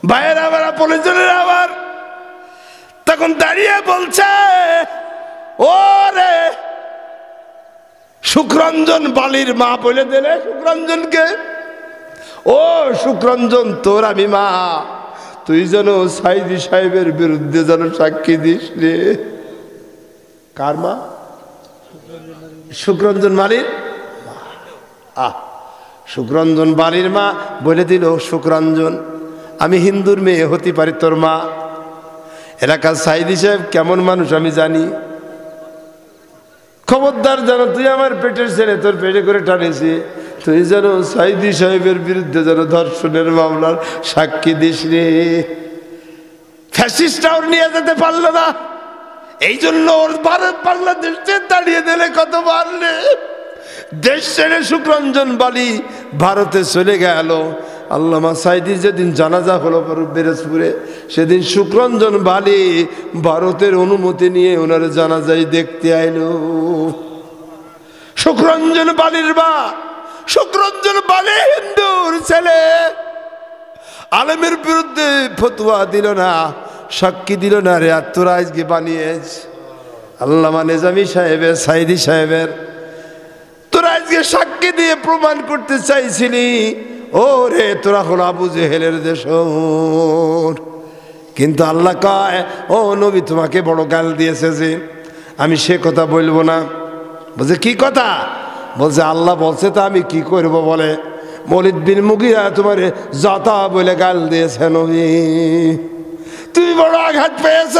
ভাইয়ের আবার পলিজনের আবার তখন দাঁড়িয়ে বলছে, ও রে সুখরঞ্জন বালির মা বলে দিলে সুখরঞ্জনকে, ও সুখরঞ্জন তোর আমি মা, তুই যেন সাইদি সাহেবের বিরুদ্ধে যেন সাক্ষী দিস রে। কার মা? সুখরঞ্জন বালির মা। সুখরঞ্জন বালির মা বলে দিল, সুখরঞ্জন আমি হিন্দুর মেয়ে হতে পারি তোর মা, এলাকার সাইদি সাহেব কেমন মানুষ আমি জানি, খবরদার যেন তুই আমার পেটের ছেলে, তোর পেটে করে টানেছি, তুই যেন সাইদি সাহেবের বিরুদ্ধে যেন ধর্ষণের মামলার সাক্ষী দিস রে। ফ্যাসিস্টটা ওর নিয়ে যেতে পারলো না, এই জন্য ওর বাংলাদেশে দাঁড়িয়ে দিলে কত পারলে দেশ ছেড়ে সুখরঞ্জন বালি ভারতে চলে গেল। আল্লামা সাইদির যেদিন জানাজা হলো বেরজপুরে, সেদিন সুখরঞ্জন বালি ভারতের অনুমতি নিয়ে ওনার জানাজাই দেখতে আইলো। সুখরঞ্জন বালির মা, সুখরঞ্জন বালি হিন্দুর ছেলে, আলেমের বিরুদ্ধে ফতোয়া দিল না, সাক্ষী দিল না রে। আর তোরা আজকে বানিয়েছ আল্লামা নিজামী সাহেবের, সাইদি সাহেবের, তোরা আজকে সাক্ষী দিয়ে প্রমাণ করতে চাইছিলি ও রে তোরা হলো আবু জেহেলের দেশ। কিন্তু আল্লাহ কয়, ও নবী তোমাকে বড় গাল দিয়েছে যে আমি সে কথা বলবো না। বলছে কি কথা? বলছে আল্লাহ বলছে তা আমি কি করব বলে, ওলীদ বিন মুগীরা তোমারে জাতা বলে গাল দিয়েছে নবী, তুমি বড় আঘাত পেয়েছ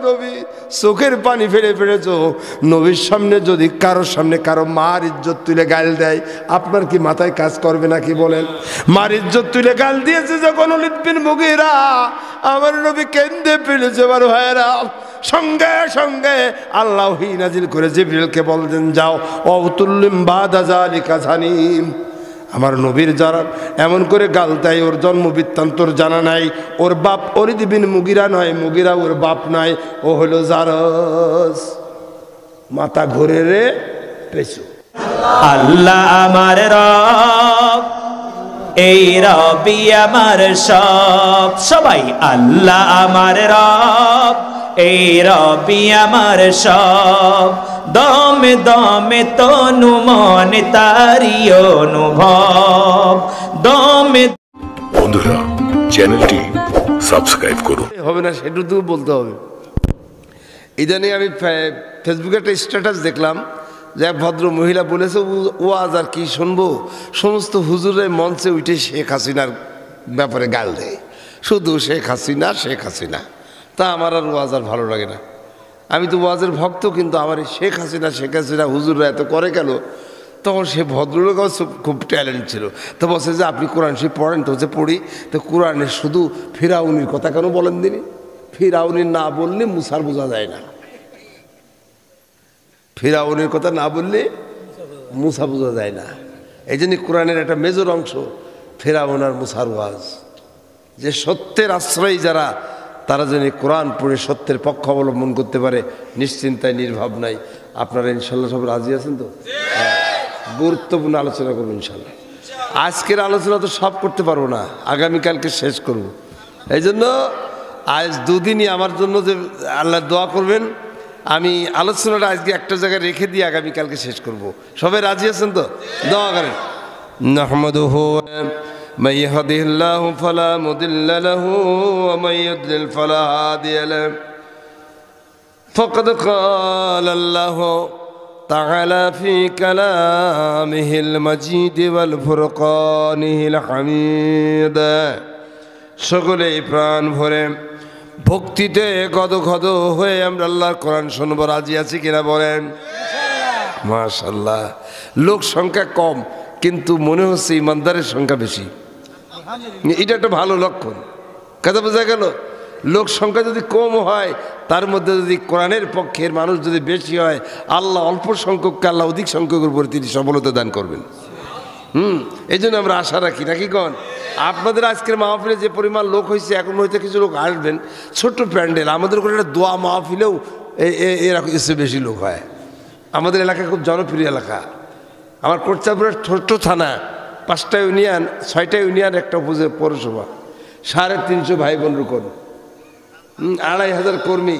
নবী, চোখের পানি ফেলে ফেলেছো। নবীর সামনে যদি কারোর সামনে কারো মার ইজ্জত তুলে গাল দেয়, আপনার কি মাথায় কাজ করবে নাকি বলেন? মার ইজ্জত তুলে গাল দিয়েছে যখন ওলীদ বিন মুগীরা, আমার নবী কেঁদে ফেলেছে। আমার ভাইয়েরা, সঙ্গে সঙ্গে আল্লাহ ওহী নাজিল করে জিবরিলকে বললেন, যাও অতুল্লিম বাদা যালিকা জানিম। আমার নবীর যারা এমন করে গাল দেয়, ওর জন্ম বৃত্তান্তর জানা নাই, ওর বাপ ওলীদ বিন মুগীরা নয়, মুগীরা ওর বাপ নয়, ও হলো জারজ। মাথা ঘুরে রে পেছু। আল্লাহ আমার রব, এই রবি আমার সব, সবাই আল্লাহ আমার রব, এই রবি আমার সব, দমে দমে তনু মনে তারি অনুভব, দমে। বন্ধুরা চ্যানেলটি সাবস্ক্রাইব করুন। হবে না সেটু তো বলতে হবে। ইদানিং আমি ফেসবুকে একটা স্ট্যাটাস দেখলাম যে এক ভদ্র মহিলা বলেছে, ওয়াজ আর কি শুনবো, সমস্ত হুজুরের মঞ্চে উঠে শেখ হাসিনার ব্যাপারে গাল দেয়, শুধু শেখ হাসিনা শেখ হাসিনা। তা আমার আর ওয়াজ আর ভালো লাগে না। আমি তো ওয়াজের ভক্ত, কিন্তু আমার এই শেখ হাসিনা হুজুররা এত করে কেন? তখন সে ভদ্রলোকও খুব ট্যালেন্ট ছিল। তো বলছে যে আপনি কোরআন শরীফ পড়েন? তো যে পড়ি। তো কোরআনে শুধু ফিরাউনির কথা কেন বলেন দিনি? ফিরাউনির না বললে মুসার বোঝা যায় না, ফিরাউনের কথা না বললে মুসা বোঝা যায় না। এই জন্য কোরআনের একটা মেজর অংশ ফিরাউন আর মুসার ওয়াজ, যে সত্যের আশ্রয়ী যারা, তারা যেন কোরআন পড়ে সত্যের পক্ষ অবলম্বন করতে পারে, নিশ্চিন্তায় নির্ভাব নাই। আপনারা ইনশাল্লাহ সব রাজি আছেন তো? গুরুত্বপূর্ণ আলোচনা করবো ইনশাল্লাহ। আজকের আলোচনা তো সব করতে পারবো না, আগামীকালকে শেষ করব। এই জন্য আজ দুদিনই আমার জন্য যে আল্লাহ দোয়া করবেন, আমি আলোচনাটা আজকে একটা জায়গায় রেখে দিয়ে আগামীকালকে শেষ করব। সবাই রাজি আছেন তো? দোয়া করেন। নাহমাদুহু من يهده الله فلا مضل له ومن يضلل فلا هادي له فقد قال الله تعالى في كلامه المجيد والفرقانه الحميد। সকলেই প্রাণ ভরে ভক্তিতে গদগদ হয়ে আমরা আল্লাহর কোরআন শুনবো। রাজি আছি কিনা বলেন? মাশাআল্লাহ। লোক সংখ্যা কম, কিন্তু মনে হচ্ছে ইমানদারের সংখ্যা বেশি। এটা একটা ভালো লক্ষণ। কথা বোঝা গেল? লোক সংখ্যা যদি কম হয়, তার মধ্যে যদি কোরআনের পক্ষের মানুষ যদি বেশি হয়, আল্লাহ অল্প সংখ্যককে আল্লাহ অধিক সংখ্যকের উপর তিনি সফলতা দান করবেন। এই জন্য আমরা আশা রাখি, নাকি কন? আপনাদের আজকের মাহফিলে যে পরিমাণ লোক হয়েছে, এখন হয়তো কিছু লোক আসবেন, ছোট্ট প্যান্ডেল। আমাদের কোনো একটা দোয়া মাহফিলেও এরকম এসে বেশি লোক হয়। আমাদের এলাকা খুব জনপ্রিয় এলাকা। আমার কোটচাঁদপুরের ছোট্ট থানা, 5টা ইউনিয়ন, 6টা ইউনিয়ন, একটা পৌরসভা। 350 ভাই বোন রুকন, 2500 কর্মী,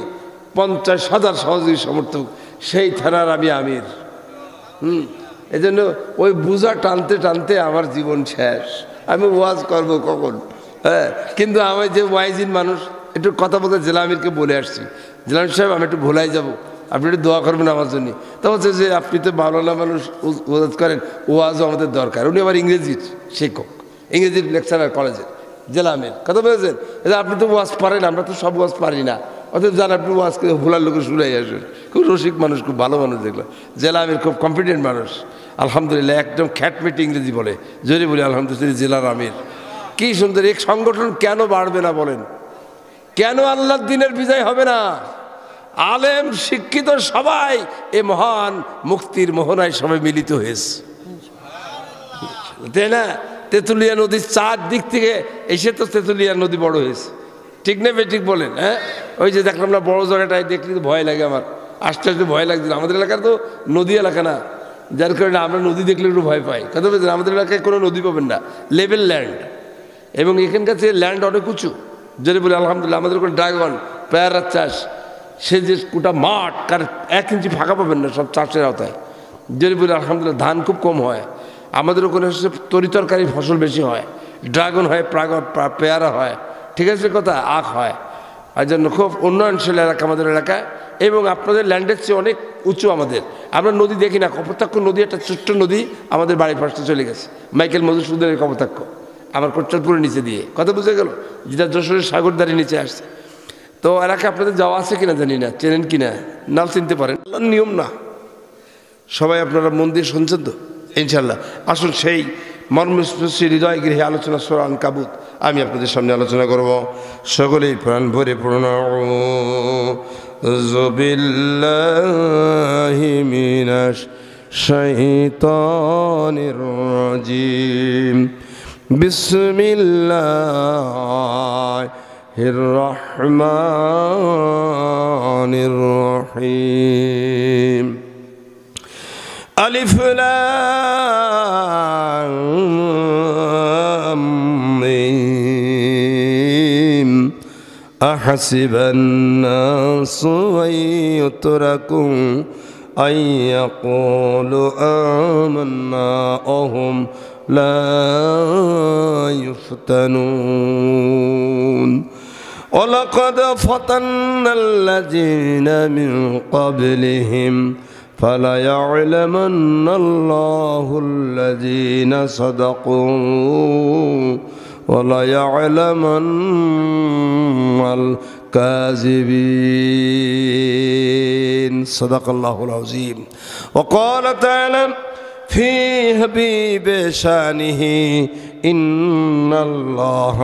50,000 সহযোগী সমর্থক, সেই থানার আমি আমির। এই জন্য ওই বোঝা টানতে টানতে আমার জীবন শেষ। আমি ওয়াজ করবো কখন? হ্যাঁ, কিন্তু আমি যে ওয়াইজিন মানুষ, একটু কথা বলতে জেলা আমিরকে বলে আসছি, জেলা আমির সাহেব আমি একটু ভোলাই যাবো, আপনি একটু দোয়া করবেন আমার জন্য। তা বলছে যে আপনি তো মাওলানা মানুষ, ওয়াজ করেন, ওয়াজও আমাদের দরকার। উনি আবার ইংরেজির শিক্ষক, ইংরেজির লেকচারার কলেজের জেলা আমির। কথা বলেছেন, আপনি তো ওয়াজ পারেন, আমরা তো সব ওয়াজ পারি না, অথচ যান আপনি ওয়াজ করে ভোলার লোকের শুনাই আসেন। খুব রসিক মানুষ, খুব ভালো মানুষ দেখলাম। জেলা আমির খুব কম্পিটেন্ট মানুষ, আলহামদুলিল্লাহ, একদম খ্যাটমেটে ইংরেজি বলে, জোরে বলি আলহামদুলিল্লাহ। জেলার আমির কি সুন্দর। এক সংগঠন কেন বাড়বে না বলেন? কেন আল্লাহর দিনের বিজয় হবে না? আলেম শিক্ষিত সবাই এ মহান মুক্তির মোহনায় সবাই মিলিত হয়েছে, তাই না? তেঁতুলিয়া নদীর 4 দিক থেকে এসে তো তেঁতুলিয়া নদী বড় হয়েছে, ঠিক না ঠিক বলেন? হ্যাঁ, ওই যে দেখলাম না বড় জায়গাটায়, দেখলে তো ভয় লাগে আমার, আস্তে আস্তে ভয় লাগছিল। আমাদের এলাকার তো নদী এলাকা না, যার কারণে আমরা নদী দেখলে একটু ভয় পাই। কথা বলছেন, আমাদের এলাকায় কোনো নদী পাবেন না, লেভেল ল্যান্ড, এবং এখানকার যে ল্যান্ড অনেক উঁচু। যদি বলি আলহামদুলিল্লাহ, আমাদের কোনো ড্রাগন, পেয়ারার চাষ, সে যে গোটা মাঠ, কার 1 ইঞ্চি ফাঁকা পাবেন না, সব চাষের আওতায়। যদি বলি আলহামদুলিল্লাহ, ধান খুব কম হয়। আমাদের ওখানে হচ্ছে তরিতরকারি ফসল বেশি হয়, ড্রাগন হয়, পেয়ারা হয়, ঠিক আছে কথা, আখ হয়। আর জন্য খুব উন্নয়নশীল এলাকা আমাদের এলাকায়, এবং আপনাদের ল্যান্ডের চেয়ে অনেক উঁচু আমাদের। আমরা নদী দেখি না, কপোতাক্ষ নদী, একটা ছোট্ট নদী আমাদের বাড়ির পাশে চলে গেছে, মাইকেল মধুসূদনের কপোতাক্ষ, আমার কোটচাঁদপুরের নিচে দিয়ে। কথা বুঝে গেল, যেটা যশোরের সাগরদারির নিচে আসছে। তো এলাকা আপনাদের যাওয়া আছে কিনা জানি না, চেনেন কিনা, নাও চিনতে পারেন, নিয়ম না। সবাই আপনারা মন দিয়ে শুনছেন তো ইনশাল্লাহ? আসুন সেই মর্মস্পর্শী হৃদয় গৃহে আলোচনা সূরা আনকাবুত আমি আপনাদের সামনে আলোচনা করব। সকলেই প্রাণ ভরে পড়ুন আউযু বিল্লাহি মিনাশ শাইতানির রাজিম। বিসমিল্লাহির রহমানির রহিম। আলিফ লাম মিম। আহসিবান নাসু আইয়ুতরাকু আইয়াকুলু আমান্না ওয়াহুম লা ইফতানুন। ওয়ালাকাদ ফাতান্নাল্লাযীনা মিন ক্বাবলিহিম فَلَيَعْلَمَنَّ اللَّهُ الَّذِينَ صَدَقُوا وَلَيَعْلَمَنَّ الْكَاذِبِينَ صدق الله العظيم. وقال تعالى في حبيب شانه إن الله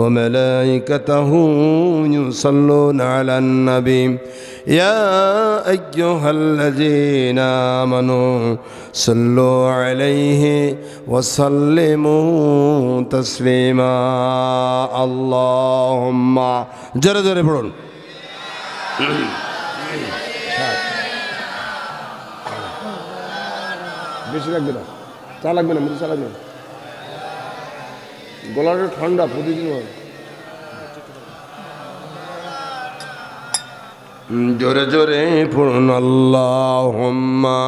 وملائكته يصلون على النبي يا أيها الذين آمنوا صلوا عليه وسلموا تسليما. اللهم جرى جرى পড়ুন। বেশি লাগবে না, চা লাগবে না, মুখে চা লাগবে না, গলাটা ঠান্ডা প্রতিদিন হয়। জোরে জোরে পড়ুন আল্লাহুম্মা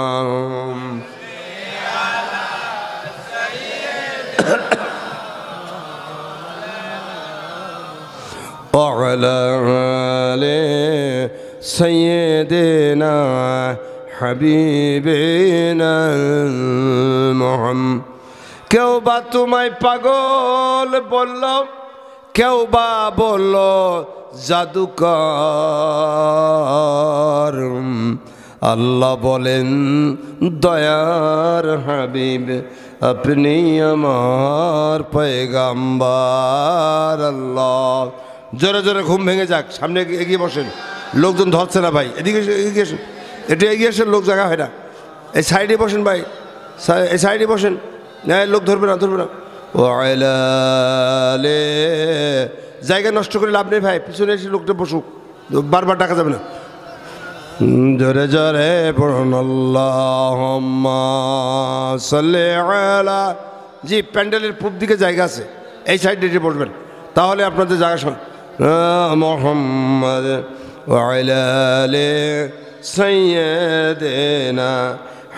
ওয়ালা আলি সাইয়্যিদিনা হাবিবিনা মুহাম্মদ। কেউ বা তোমায় পাগল বলল, কেউ বা বলল জাদুকর। আল্লাহ বলেন দয়ার হাবিব আপনি আমার পয়গাম্বার। আল্লাহ জোরে জোরে ঘুম ভেঙে যাক, সামনে এগিয়ে বসেন, লোকজন ধরছে না ভাই, এদিকে এগিয়ে আসেন, একটু এগিয়ে আসেন, লোক জায়গা হয় না, এই সাইডে বসেন ভাই, এই সাইডে বসেন, লোক ধরবে না ধরবে না। ওয়াইলালে জায়গা নষ্ট করে লাভ নেই ভাই, পিছনে এসে লোকটা বসুক, বারবার ডাকা যাবে না। জোরে জোরে পড়ুন আল্লাহুম্মা সাল্লি আলা। জি, প্যান্ডেলের পূব দিকে জায়গা আছে, এই সাইডে এসে বসবেন, তাহলে আপনাদের জায়গা শোন মুহাম্মদ ওয়া আলা আলি সাইয়্যিদিনা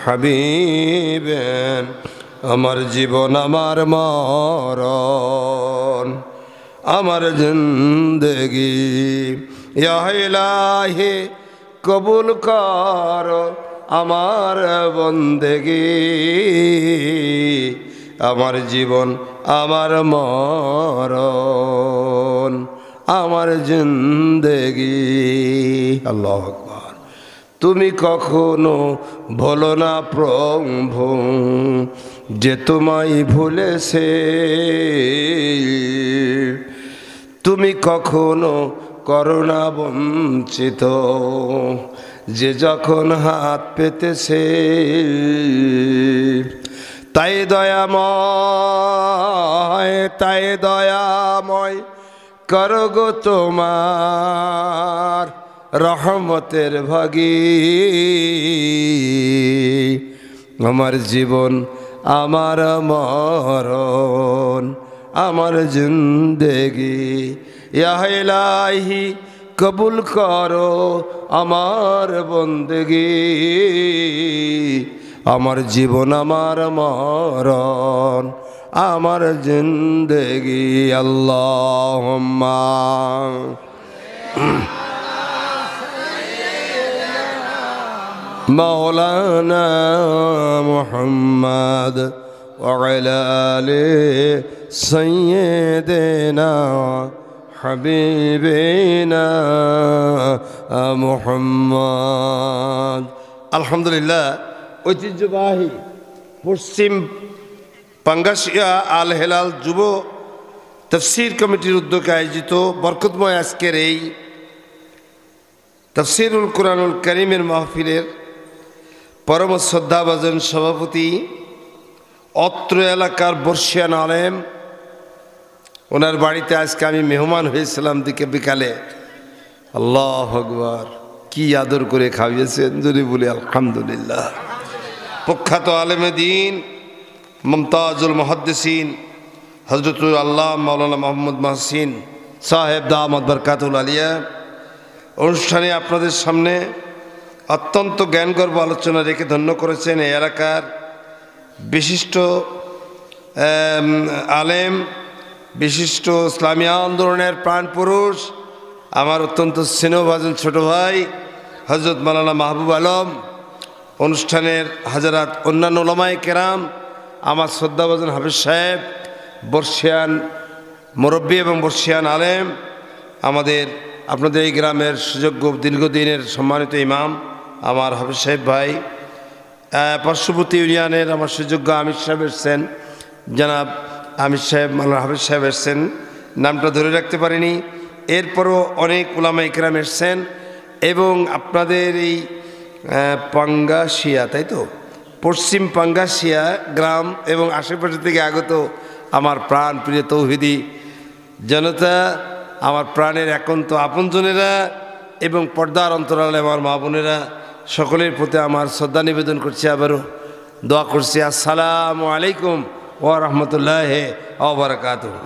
হাবিবেন আমার জীবন আমার মরণ আমার জিন্দেগি ইয়া ইলাহি কবুল কর আমার বন্দেগি আমার জীবন আমার মরণ আমার জিন্দেগি আল্লাহু আকবার তুমি কখনো ভুলো না প্রভু যে তোমায় ভুলেছে তুমি কখনো করুণা বঞ্চিত যে যখন হাত পেতেছে তাই দয়াময় করো গো তোমার রহমতের ভাগী আমার জীবন আমার মরণ আমার জিন্দেগি ইয়া ইলাহি কবুল করো আমার বন্দেগি আমার জীবন আমার মরণ আমার জিন্দেগি আল্লাহুম্মা মাওলানা মুহাম্মদ ওয়া আলা আলি সাইয়্যিদিনা হাবিবিনা মুহাম্মদ আলহামদুলিল্লাহ ঐতিহ্যবাহী পশ্চিম পাঙ্গাসিয়া আল হেলাল যুব তাফসীর কমিটির উদ্যোগে আয়োজিত বরকতময় আজকের এই তাফসীরুল কুরআনুল কারীমের মাহফিলের পরম শ্রদ্ধাভাজন সভাপতি অত্র এলাকার বর্ষিয়ান আলেম ওনার বাড়িতে আজকে আমি মেহমান হয়েছিলাম দিকে বিকালে আল্লাহু আকবার কি আদর করে খাওয়িয়েছেন যদি বলি আলহামদুলিল্লাহ প্রখ্যাত আলেমে দ্বীন মুমতাজুল মুহাদ্দিসিন হযরতুল আল্লাহ মাওলানা মুহাম্মদ মাহসিন সাহেব দামাত বরকাতুল আলিয়া অনুষ্ঠানে আপনাদের সামনে অত্যন্ত জ্ঞানগর্ভ আলোচনা রেখে ধন্য করেছেন এই এলাকার বিশিষ্ট আলেম বিশিষ্ট ইসলামী আন্দোলনের প্রাণপুরুষ আমার অত্যন্ত স্নেহভাজন ছোট ভাই হযরত মাওলানা মাহবুব আলম অনুষ্ঠানের হাজারাত অন্যান্য উলামায়ে কেরাম আমার শ্রদ্ধাভাজন হাফেজ সাহেব বর্ষিয়ান মুরব্বী এবং বর্ষিয়ান আলেম আমাদের আপনাদের এই গ্রামের সুযোগ্য দীর্ঘদিনের সম্মানিত ইমাম আমার হাফেজ সাহেব ভাই পার্শ্ববর্তী ইউনিয়নের আমার সুযোগ্য আমির সাহেব এসছেন জনাব আমির সাহেব মাওলানা হাফেজ সাহেব এসছেন নামটা ধরে রাখতে পারিনি এরপরও অনেক উলামা ইকরাম এসছেন এবং আপনাদের এই পাঙ্গাসিয়া তাই তো পশ্চিম পাঙ্গাসিয়া গ্রাম এবং আশেপাশে থেকে আগত আমার প্রাণ প্রিয় তৌহিদি জনতা আমার প্রাণের একান্ত আপনজনেরা এবং পর্দার অন্তরালে আমার মা বোনেরা সকলের প্রতি আমার শ্রদ্ধা নিবেদন করছি আবারও দোয়া করছি আসসালামু আলাইকুম ওয়া রাহমাতুল্লাহি ওয়া বারাকাতুহু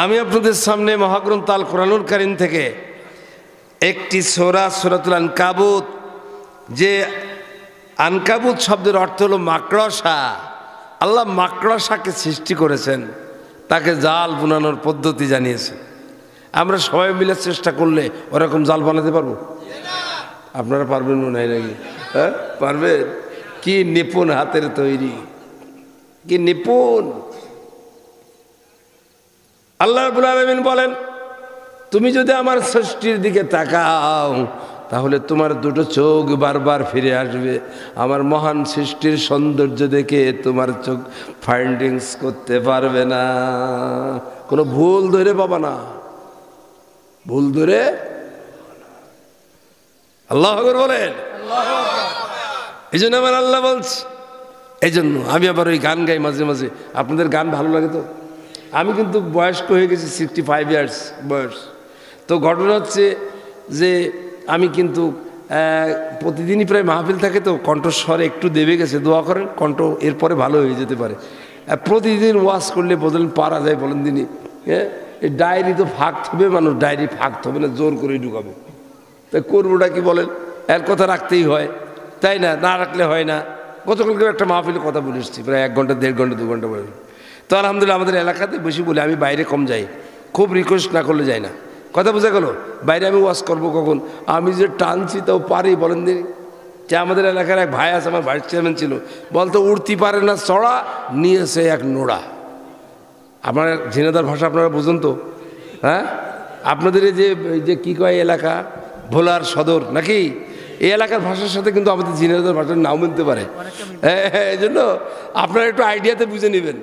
আমি আপনাদের সামনে মহাগ্রন্থ আল কোরআনুল কারীম থেকে একটি সূরা সূরাতুল আনকাবুত যে আনকাবুত শব্দের অর্থ হলো মাকড়সা আল্লাহ মাকড়সাকে সৃষ্টি করেছেন তাকে জাল বুনানোর পদ্ধতি জানিয়েছেন আমরা সবাই মিলে চেষ্টা করলে ওরকম জাল বানাতে পারবো আপনারা পারবেন মনে হয় নাকি হ্যাঁ পারবেন কি নিপুণ হাতের তৈরি কি নিপুণ আল্লাহ রাব্বুল আলামিন বলেন তুমি যদি আমার সৃষ্টির দিকে তাকাও তাহলে তোমার দুটো চোখ বারবার ফিরে আসবে আমার মহান সৃষ্টির সৌন্দর্য দেখে তোমার চোখ ফাইন্ডিংস করতে পারবে না কোনো ভুল ধরে পাবা না ভুল ধরে আল্লাহু আকবার বলেন এই জন্য আমার আল্লাহ বলছে এই জন্য আমি আবার ওই গান গাই মাঝে মাঝে আপনাদের গান ভালো লাগে তো আমি কিন্তু বয়স্ক হয়ে গেছি 65 ইয়ার্স বয়স তো ঘটনা হচ্ছে যে আমি কিন্তু প্রতিদিনই প্রায় মাহফিল থাকে তো কণ্ঠস্বর একটু দেবে গেছে দোয়া করেন কণ্ঠ এরপরে ভালো হয়ে যেতে পারে প্রতিদিন ওয়াজ করলে বলেন পারা যায় বলেন দিনই হ্যাঁ, এই ডায়েরি তো ফাঁক থবে, মানুষ ডায়েরি ফাঁক থবে না, জোর করে ঢুকাবে। তাই করবোটা কি বলেন, এর কথা রাখতেই হয়, তাই না? না রাখলে হয় না। গতকালকে একটা মাহফিলে কথা বলে এসেছি, প্রায় 1 ঘন্টা 1.5 ঘন্টা 2 ঘন্টা বলে। তো আলহামদুলিল্লাহ আমাদের এলাকাতে বেশি বলে, আমি বাইরে কম যাই, খুব রিকোয়েস্ট না করলে যাই না। কথা বোঝা গেল? বাইরে আমি ওয়াজ করবো কখন, আমি যে টানছি তাও পারি বলেন দিন। যে আমাদের এলাকার এক ভাই আছে, আমার ভাইস চেয়ারম্যান ছিল, বলতো উঠতে পারে না চড়া, নিয়েছে এক নোড়া। আপনার ঝিনাইদহ ভাষা আপনারা বুঝুন তো? হ্যাঁ, আপনাদের এই যে কী কয় এলাকা, ভোলার সদর নাকি, এই এলাকার ভাষার সাথে কিন্তু আমাদের ঝিনাইদহ ভাষার নাও মিলতে পারে। হ্যাঁ, এই জন্য আপনারা একটু আইডিয়াতে বুঝে নেবেন,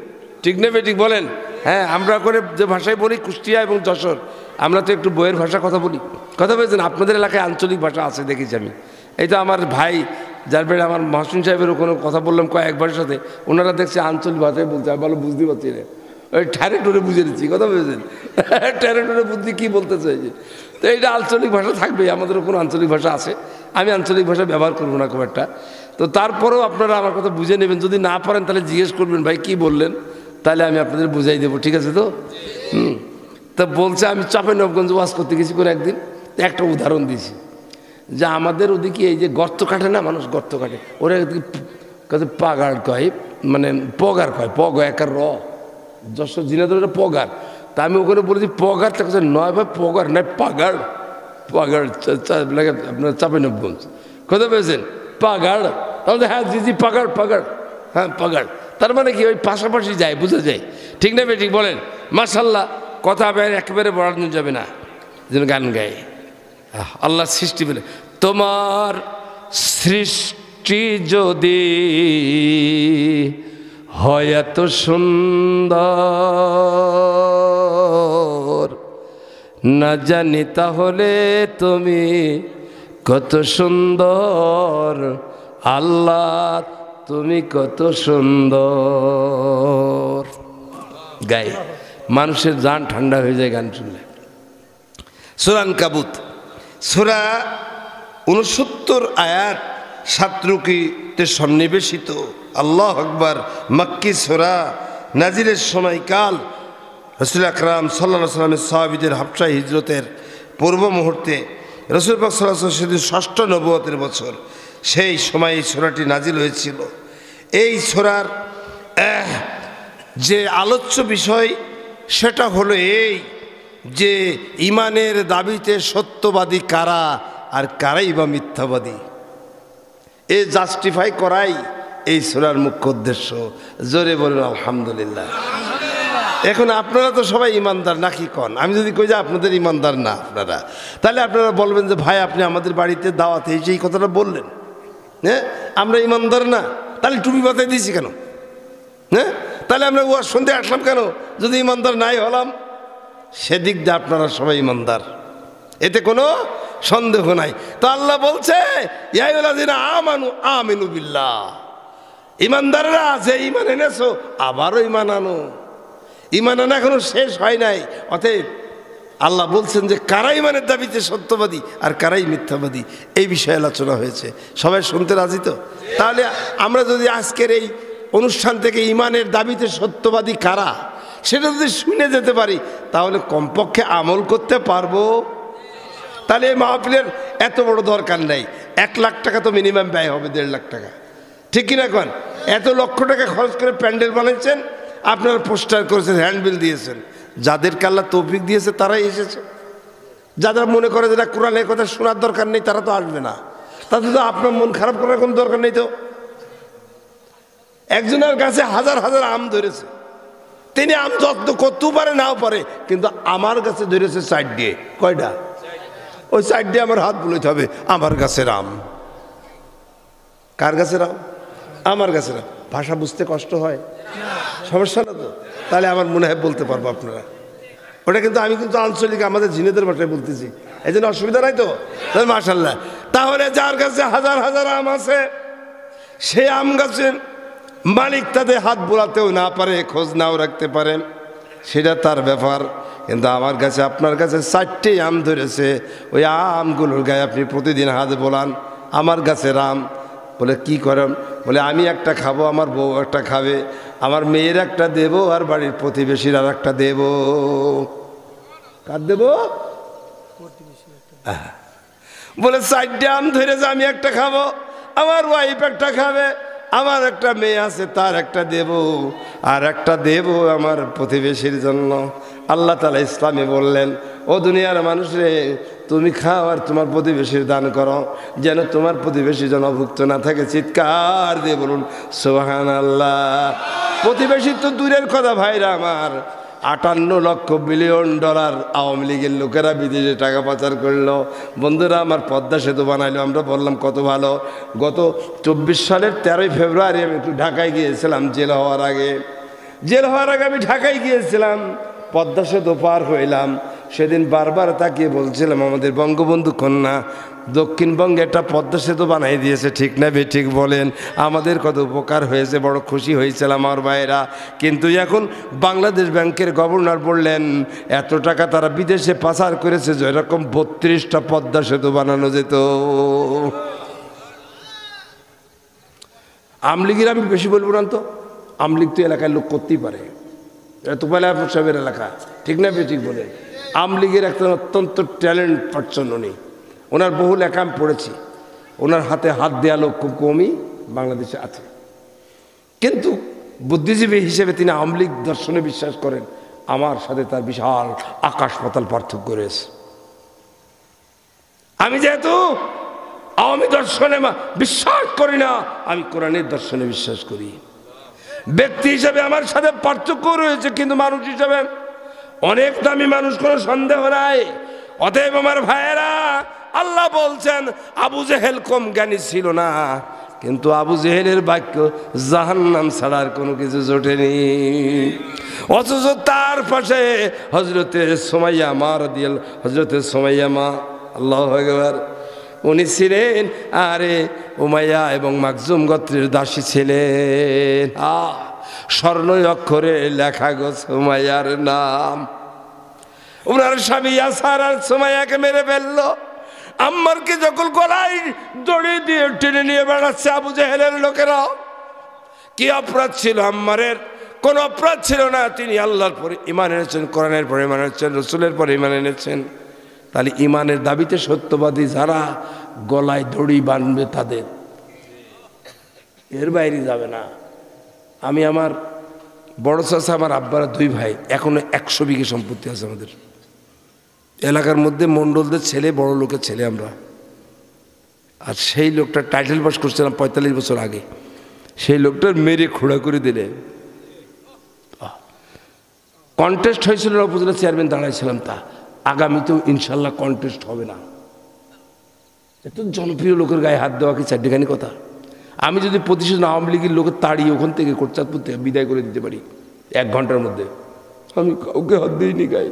ঠিক না ঠিক বলেন? হ্যাঁ, আমরা করে যে ভাষায় বলি কুষ্টিয়া এবং যশোর, আমরা তো একটু বইয়ের ভাষা কথা বলি। কথা বলছেন, আপনাদের এলাকায় আঞ্চলিক ভাষা আছে দেখেছি আমি। এই তো আমার ভাই যার বেড়ে আমার মহাসিন সাহেবেরও কোনো কথা বললাম কয়েকবারের সাথে, ওনারা দেখছে আঞ্চলিক ভাষায় বলছে, আমি ভালো বুঝতে পারছি না, ওই ঠারে টুরে বুঝে নিচ্ছি। কথা বলেছেন, ঠারে টুরে বুদ্ধি কী বলতে চাইছে। তো এইটা আঞ্চলিক ভাষা থাকবেই, আমাদেরও কোনো আঞ্চলিক ভাষা আছে, আমি আঞ্চলিক ভাষা ব্যবহার করবো না খুব একটা। তো তারপরেও আপনারা আমার কথা বুঝে নেবেন, যদি না পারেন তাহলে জিজ্ঞেস করবেন, ভাই কি বললেন, তাহলে আমি আপনাদের বুঝাই দেবো, ঠিক আছে তো? তা বলছে, আমি চাঁপাইনবাবগঞ্জ ওয়াজ করতে গেছি করে একদিন, একটা উদাহরণ দিয়েছি যে আমাদের ওদিকে এই যে গর্ত কাটে না, মানুষ গর্ত কাটে, ওরা কাছে পাগাড় কয়, মানে পগার কয়, পগ একার র, যশোর ঝিনাইদহ পগার। তা আমি ওখানে বলেছি পগার, তা কাছে নয় ভাই পগার নয় পাগাড়, পাগাড় লাগে আপনার চাঁপাইনবাবগঞ্জ। কথা পেয়েছেন? পাগাড়, তাহলে হ্যাঁ জি পাগাড় পাগাড়, হ্যাঁ পাগাড়, তার মানে কি ওই পাশাপাশি যায়, বুঝা যায়, ঠিক না ঠিক বলেন? মাশাল্লাহ, কথা একেবারে বাড়ানো যাবে না, যেন গান গায় আল্লাহ সৃষ্টি বলে, তোমার সৃষ্টি যদি হয় এত সুন্দর, না জানি তাহলে তুমি কত সুন্দর, আল্লাহ তুমি কত সুন্দর। গাই মানুষের জান ঠান্ডা হয়ে যায় গান শুনলে। সূরা আনকাবুত সূরা 69 আয়াত 7 রুকুতে সন্নিবেশিত। আল্লাহু আকবার। মক্কি সূরা, নাজিলের সময়কাল রাসূল আকরাম সাল্লাল্লাহু আলাইহি ওয়াসাল্লামের সাহাবীদের হাবশা হিজরতের পূর্ব মুহূর্তে, রাসূল পাক সাল্লাল্লাহু আলাইহি ওয়াসাল্লাম সেদিন 6ষ্ঠ নবুয়তের বছর, সেই সময় এই সূরাটি নাজিল হয়েছিল। এই সূরার যে আলোচ্য বিষয় সেটা হলো এই যে ইমানের দাবিতে সত্যবাদী কারা আর কারাই বা মিথ্যাবাদী, এ জাস্টিফাই করাই এই সূরার মুখ্য উদ্দেশ্য। জোরে বলুন আলহামদুলিল্লাহ। এখন আপনারা তো সবাই ইমানদার নাকি কন? আমি যদি কই যে আপনাদের ইমানদার না আপনারা, তাহলে আপনারা বলবেন যে ভাই আপনি আমাদের বাড়িতে দাওয়াতে এসে এই কথাটা বললেন, হ্যাঁ আমরা ইমানদার না, তাহলে টুপি মাথায় দিয়েছি কেন? হ্যাঁ, তাহলে আমরা ওয়াজ শুনতে আসলাম কেন যদি ইমানদার নাই হলাম? সেদিক দিয়ে আপনারা সবাই ইমানদার, এতে কোনো সন্দেহ নাই। তো আল্লাহ বলছে ইয়া আইয়ুহাল্লাযীনা আমানু আমিনু বিল্লাহ, ইমানদাররা যে ইমান এনেছো আবারও ইমান আনো। ইমান আনা এখনো শেষ হয় নাই। অতএব আল্লাহ বলছেন যে কারা ইমানের দাবিতে সত্যবাদী আর কারাই মিথ্যাবাদী, এই বিষয়ে আলোচনা হয়েছে। সবাই শুনতে রাজি তো? তাহলে আমরা যদি আজকের এই অনুষ্ঠান থেকে ইমানের দাবিতে সত্যবাদী কারা সেটা যদি শুনে যেতে পারি, তাহলে কমপক্ষে আমল করতে পারবো। তাহলে এই মাহফিলের এত বড় দরকার নেই। 1 লাখ টাকা তো মিনিমাম ব্যয় হবে, 1.5 লাখ টাকা, ঠিক কিনা কন? এত লক্ষ টাকা খরচ করে প্যান্ডেল বানাইছেন, আপনারা পোস্টার করেছেন, হ্যান্ডবিল দিয়েছেন, যাদেরকে আল্লাহ তৌফিক দিয়েছে তারাই এসেছে। যারা মনে করে যেটা কোরআনের কথা শোনার দরকার নেই তারা তো আসবে না। তাতে তো আপনার মন খারাপ করার কোনো দরকার নেই। তো একজনের কাছে হাজার হাজার আম ধরেছে, তিনি আম যত্ন করতেও পারে নাও পারে, কিন্তু আমার কাছে ধরেছে 4 দিয়ে। কয়টা? ওই 4 দিয়ে আমার হাত বুলাইতে হবে, আমার গাছের আম। কার গাছের আম? আমার গাছের আম। ভাষা বুঝতে কষ্ট হয়, সমস্যা না তো? তাহলে আমার মনে হয় বলতে পারবো আপনারা। ওটা কিন্তু আমি কিন্তু আঞ্চলিক আমাদের ঝিনাইদহের ভাষায় বলতেছি, এই জন্য অসুবিধা নাই তো? মাশাআল্লাহ। তাহলে যার কাছে হাজার হাজার আম আছে, সে আম গাছের মালিক তাদের হাত বোলাতেও না পারে, খোঁজ নাও রাখতে পারেন, সেটা তার ব্যাপার। কিন্তু আমার কাছে আপনার কাছে 4টি আম ধরেছে, ওই আমগুলোর গায়ে আপনি প্রতিদিন হাত বোলান, আমার গাছের আম, বলে কি করেন? বলে আমি একটা খাবো, আমার বউ একটা খাবে, আমার মেয়ের একটা দেবো, আর বাড়ির প্রতিবেশীর আর একটা দেবো। কার দেবো? বলে 4টে আম ধরেছে, আমি একটা খাবো, আমার ওয়াইফ একটা খাবে, আমার একটা মেয়ে আছে তার একটা দেব, আর একটা দেব আমার প্রতিবেশীর জন্য। আল্লাহ তাআলা ইসলামে বললেন, ও দুনিয়ার মানুষ রে, তুমি খাও আর তোমার প্রতিবেশীর দান করো, যেন তোমার প্রতিবেশী যেন অভুক্ত না থাকে। চিৎকার দিয়ে বলুন সুবহানাল্লাহ। প্রতিবেশী তো দূরের কথা ভাইরা আমার, 58 লক্ষ বিলিয়ন ডলার আওয়ামী লীগের লোকেরা বিদেশে টাকা পাচার করলো। বন্ধুরা আমার পদ্মা সেতু বানাইলো, আমরা বললাম কত ভালো। গত 24 সালের 13ই ফেব্রুয়ারি আমি একটু ঢাকায় গিয়েছিলাম, জেল হওয়ার আগে আমি ঢাকায় গিয়েছিলাম, পদ্মা সেতু পার হইলাম। সেদিন বারবার তাকিয়ে বলছিলাম, আমাদের বঙ্গবন্ধু কন্যা দক্ষিণবঙ্গে একটা পদ্মা সেতু বানাই দিয়েছে, ঠিক না ঠিক বলেন? আমাদের কত উপকার হয়েছে, বড় খুশি হয়েছিলাম আমার ভাইয়েরা। কিন্তু এখন বাংলাদেশ ব্যাংকের গভর্নর বললেন এত টাকা তারা বিদেশে পাচার করেছে, যেরকম 32টা পদ্মা সেতু বানানো যেত। আমলিগের আমি বেশি বলবো না তো, আমলিগ তো এলাকার লোক করতেই পারে, এটা তো পয়লা সাহেবের এলাকা, ঠিক না ঠিক বলেন? আমলিগের একটা অত্যন্ত ট্যালেন্ট পার্সন উনি, ওনার বহু লেখা আমি পড়েছি, ওনার হাতে হাত দেওয়া লোক খুব কমই বাংলাদেশে আছে। কিন্তু বুদ্ধিজীবী হিসেবে তিনি আওয়ামী লীগ দর্শনে বিশ্বাস করেন, আমার সাথে তার বিশাল আকাশ পাতাল পার্থক্য রয়েছে। আমি যেহেতু আওয়ামী দর্শনে বিশ্বাস করি না, আমি কোরআনের দর্শনে বিশ্বাস করি। ব্যক্তি হিসেবে আমার সাথে পার্থক্য রয়েছে, কিন্তু মানুষ হিসেবে অনেক দামি মানুষ, কোনো সন্দেহ নাই। অতএব আমার ভাইয়েরা, আল্লাহ বলছেন আবু জেহেল কম জ্ঞানী ছিল না, কিন্তু আবু জেহেলের বাক্য জাহান্নাম ছাড়ার কোনো কিছু জোটেনি। অথচ তার পাশে হজরতে সুমাইয়া মা রাদিয়াল্লাহু, হজরতে সুমাইয়া মা, আল্লাহু আকবার, উনি ছিলেন আরে উমাইয়া এবং মাকজুম গোত্রের দাসী ছিলেন। স্বর্ণ অক্ষরে লেখা গো সুমাইয়ার নাম। ওনার স্বামী ইয়াসার আর সুমাইয়াকে মেরে ফেললো। আম্মারকে যখন গলায় দড়ি দিয়ে টেনে নিয়ে বেড়াচ্ছে আবু জেহেলের লোকেরা। কি অপরাধ ছিল আম্মারের? কোন অপরাধ ছিল না। তিনি আল্লাহর পরে ঈমান এনেছেন, কোরআনের পরে ঈমান এনেছেন, রসুলের পরে ঈমান এনেছেন। তাহলে ঈমানের দাবিতে সত্যবাদী যারা গলায় দড়ি বাঁধবে তাদের এর বাইরে যাবে না। আমি আমার বড় চাচা, আমার আব্বারা 2 ভাই, এখনো 100 বিঘে সম্পত্তি আছে আমাদের এলাকার মধ্যে। মণ্ডলদের ছেলে, বড় লোকের ছেলে আমরা। আর সেই লোকটা টাইটেল পাস করছিলাম 45 বছর আগে, সেই লোকটার মেরে খোঁড়া করে দিলে। কন্টেস্ট হয়েছিল, উপজেলা চেয়ারম্যান দাঁড়াইছিলাম, তা আগামীতেও ইনশাল্লাহ কন্টেস্ট হবে না। এত জনপ্রিয় লোকের গায়ে হাত দেওয়া কি চারটিখানি কথা? আমি যদি প্রতিশোধ আওয়ামী লীগের লোকের তাড়িয়ে ওখান থেকে কোটচাঁদপুর থেকে বিদায় করে দিতে পারি 1 ঘন্টার মধ্যে, আমি কাউকে হাত দিইনি গায়ে।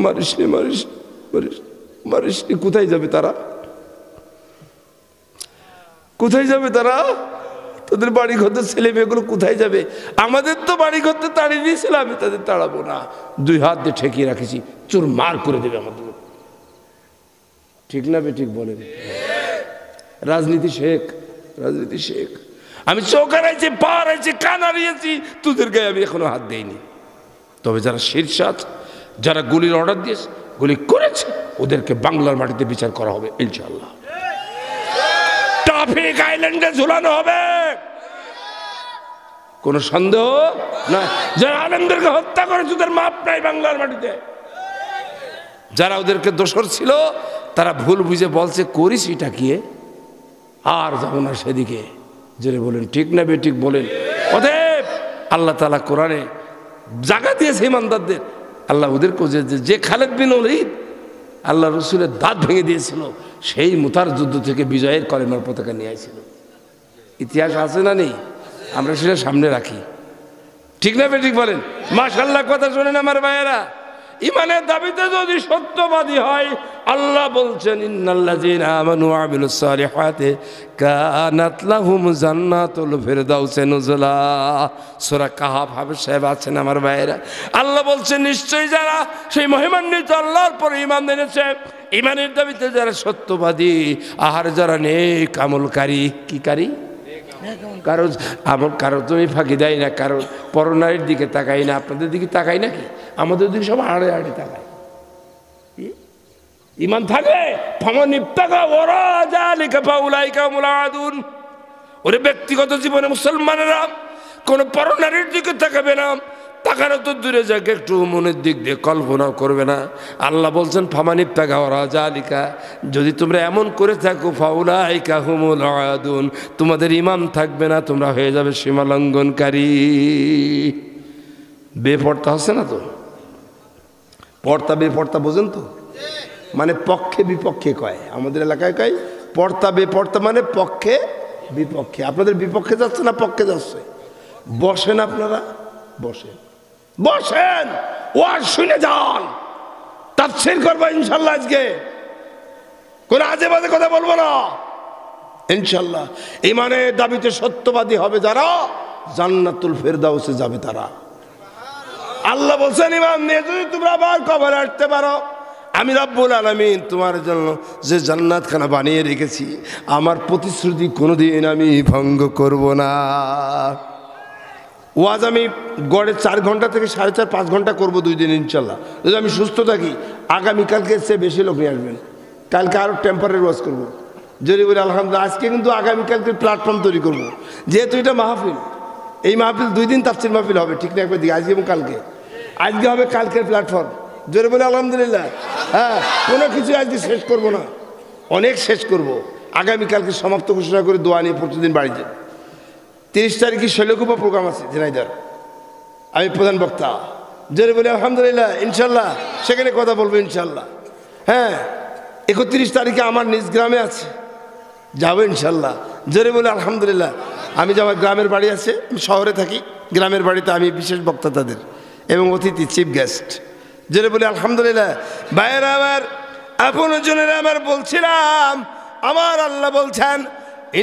মারিসনি মারিস মারিস মারিসনি, কোথায় যাবে তারা? কোথায় যাবে তারা? তাদের বাড়ি ঘরতে ছেলে মেয়েগুলো কোথায় যাবে? আমাদের তো বাড়ি ঘরতে তাড়িয়ে দিয়েছিল, আমি তাদের তাড়াবো না। 2 হাত দিয়ে ঠেকিয়ে রাখেছি, চোর মার করে দেবে আমাদের। ঠিক না ঠিক বলেন? রাজনীতি শেখ, রাজনীতি শেখ। আমি চোখ হারাইছি, পা হারাইছি, কান হারিয়েছি, তোদের গায়ে আমি এখনো হাত দেইনি। তবে যারা শীর্ষাদ, যারা গুলির অর্ডার দিয়েছে, গুলি করেছে, ওদেরকে বাংলার মাটিতে বিচার করা হবে ইনশাআল্লাহ। ট্রাফিক আইল্যান্ডে ঝুলানো হবে, কোনো সন্দেহ না। যারা আলেমদেরকে হত্যা করেছে ওদের মাপ নাই বাংলার মাটিতে। যারা ওদেরকে দোষর ছিল তারা ভুল বুঝে বলছে করিস এটা কি, আর যাবো না সেদিকে। জেনে বলেন ঠিক না বেঠিক বলেন? অতএব আল্লাহ তাআলা কোরআনে জায়গা দিয়েছে ইমানদারদের। আল্লাহ ওদেরকে যে খালেদ বিন ওলীদ আল্লাহ রসুলের দাঁত ভেঙে দিয়েছিল, সেই মুতার যুদ্ধ থেকে বিজয়ের কলেমার পতাকা নিয়ে আসছিল। ইতিহাস আছে না নেই? আমরা সেটা সামনে রাখি। ঠিক না বেঠিক বলেন? মাশাআল্লাহ, কথা শোনেন আমার ভাইয়েরা। ইমানের দাবিতে যদি সত্যবাদী হয়, আল্লাহ বলছেন ইন্নাল্লাযীনা আমানু ওয়া আমিলুস সালিহাতি কানাত লাহুম জান্নাতুল ফিরদাউসি নুজুলা। সূরা কাহাফ হাফেজ সাহেব আছেন আমার ভাইয়েরা। আল্লাহ বলছেন নিশ্চয়ই যারা সেই মহিমান্বিত আল্লাহর পরে ঈমান এনেছে, ঈমানের দাবিতে যারা সত্যবাদী, আর যারা নেক আমলকারী, কি কারী? কারো তুমি ফাঁকি দেয় না, কারো পরনারীর দিকে তাকাই না। আপনাদের দিকে তাকাই নাকি? আমাদের দিকে সব আড়ে আড়ে তাকায়। ইমান থাকলে ওরে ব্যক্তিগত জীবনে মুসলমানেরা কোন পরনারীর দিকে তাকাবে না, তাকানো তো দূরে যাক, একটু মনের দিক দিয়ে কল্পনাও করবে না। আল্লাহ বলছেন ফামানিবতাগা ওয়ারাজালিকা, যদি তোমরা এমন করে থাকো ফাউলাইকা হুমুল আদুন, তোমাদের ইমান থাকবে না, তোমরা হয়ে যাবে সীমা লঙ্ঘনকারী। বেপর্দা হচ্ছে না তো, পর্দা বেপর্দা বোঝেন তো, মানে পক্ষে বিপক্ষে কয়, আমাদের এলাকায় কয় পর্দা বেপর্দা মানে পক্ষে বিপক্ষে। আপনাদের বিপক্ষে যাচ্ছে না পক্ষে যাচ্ছে? বসেন আপনারা, বসেন বসেন, ওয়াজ শুনে যান, তাফসীর করবো ইনশাল্লাহ। আজকে কোন আজে বাজে কথা বলবো না ইনশাল্লাহ। ইমানের দাবিতে সত্যবাদী হবে যারা, জান্নাতুল ফেরদাউসে যাবে তারা। আল্লাহ বলছেন ইমান নিয়ে যদি তোমরা আবার কবরে আসতে পারো, আমি রব্বুল আলামিন তোমার জন্য যে জান্নাতখানা বানিয়ে রেখেছি, আমার প্রতিশ্রুতি কোনোদিন আমি ভঙ্গ করব না। ওয়াজ আমি গড়ে 4 ঘন্টা থেকে 4.5-5 ঘন্টা করবো 2 দিন ইনশাল্লাহ, যদি আমি সুস্থ থাকি। আগামীকালকে চেয়ে বেশি লোক নিয়ে আসবেন, কালকে আরও টেম্পারারি ওয়াজ করবো যদি বলি আলহামদুলিল্লাহ। আজকে কিন্তু আগামীকালকে প্ল্যাটফর্ম তৈরি করবো, যেহেতু এটা মাহফিল, এই মাহফিল 2 দিন তাফসীর মাহফিল হবে, ঠিক না? একবার দিকে আজকে এবং কালকে, আজকে হবে কালকের প্ল্যাটফর্ম, জোরে বলে আলহামদুলিল্লাহ। হ্যাঁ, কোনো কিছু আজকে শেষ করব না, অনেক শেষ করব। আগামীকালকে সমাপ্ত ঘোষণা করে দোয়া নিয়ে প্রতিদিন বাড়ি যান। 30 তারিখে শৈলকুপা প্রোগ্রাম আছে ঝিনাইদহ, আমি প্রধান বক্তা, জোরে বলে আলহামদুলিল্লাহ ইনশাল্লাহ, সেখানে কথা বলবো ইনশাল্লাহ। হ্যাঁ, 31 তারিখে আমার নিজ গ্রামে আছে, যাবো ইনশাল্লাহ, জোরে বলে আলহামদুলিল্লাহ। আমি যে আমার গ্রামের বাড়ি আছে, আমি শহরে থাকি, গ্রামের বাড়িতে আমি বিশেষ বক্তা তাদের এবং অতিথি চিফ গেস্ট, জোরে বলে আলহামদুলিল্লাহ। ভাইয়েরা আমার, আপনজনেরা আমার, বলছিলাম আমার আল্লাহ বলছেন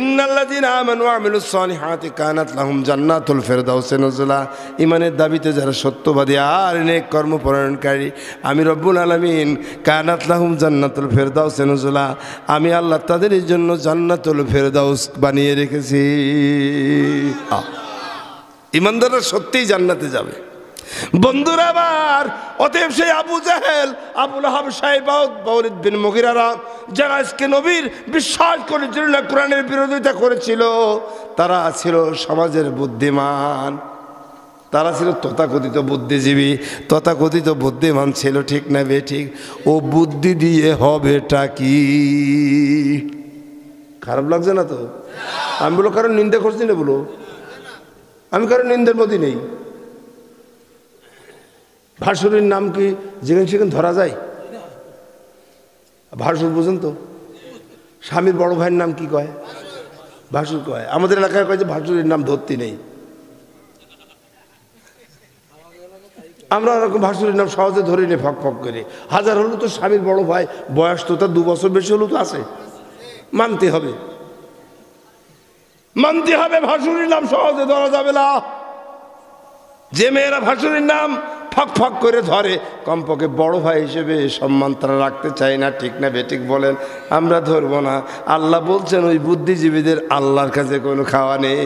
ইন্নাল্লাযীনা আমানু ওয়া আমিলুস সালিহাতি কানাত লাহুম জান্নাতুল ফিরদাউসি নুজুলা। ইমানের দাবিতে যারা সত্যবাদী আর নেক কর্মপরায়ণকারী, আমি রব্বুল আলামিন কানাত লাহুম জান্নাতুল ফিরদাউসি নুজুলা, আমি আল্লাহ তাদের জন্য জান্নাতুল ফিরদাউস বানিয়ে রেখেছি। ইমানদাররা সত্যিই জান্নাতে যাবে। বন্ধুরা আমার, অতএব সেই আবু জাহেল, আবু লাহাব, সাইবা, ওয়ালিদ বিন মুগীরা, যারা আজকে নবীর বিশ্বাস করেছিল না, কোরআনের বিরোধিতা করেছিল, তারা ছিল সমাজের বুদ্ধিমান, তারা ছিল তথাকথিত বুদ্ধিজীবী, তথাকথিত বুদ্ধিমান ছিল, ঠিক না বে ঠিক? ও বুদ্ধি দিয়ে হবেটা কি? খারাপ লাগছে না তো? আমি বলো কারণ নিন্দা করছি না, বলো আমি কারণ নিন্দার মধ্যে নেই। ভাসুরের নাম কি যেখানে সেখানে ধরা যায়? ভাসুর বুঝেন তো? স্বামীর বড় ভাইয়ের নাম কি কয়? ভাসুর কয়। আমাদের এলাকায় কয় যে ভাসুরের নাম ধরতে নেই। আমরা এরকম ভাসুরের নাম সহজে ধরে নিই, ফক ফক করে। হাজার হলো তো স্বামীর বড় ভাই, বয়স তো তার 2 বছর বেশি হলেও তো আছে, মানতে হবে, মানতে হবে। ভাসুরের নাম সহজে ধরা যাবে না। যে মেয়েরা ভাসুরের নাম ফক ফক করে ধরে, কমপক্ষে বড় ভাই হিসেবে সম্মান তারা রাখতে চায় না, ঠিক না বেঠিক বলেন? আমরা ধরবো না। আল্লাহ বলছেন ওই বুদ্ধিজীবীদের আল্লাহর কাছে কোনো খাওয়া নেই,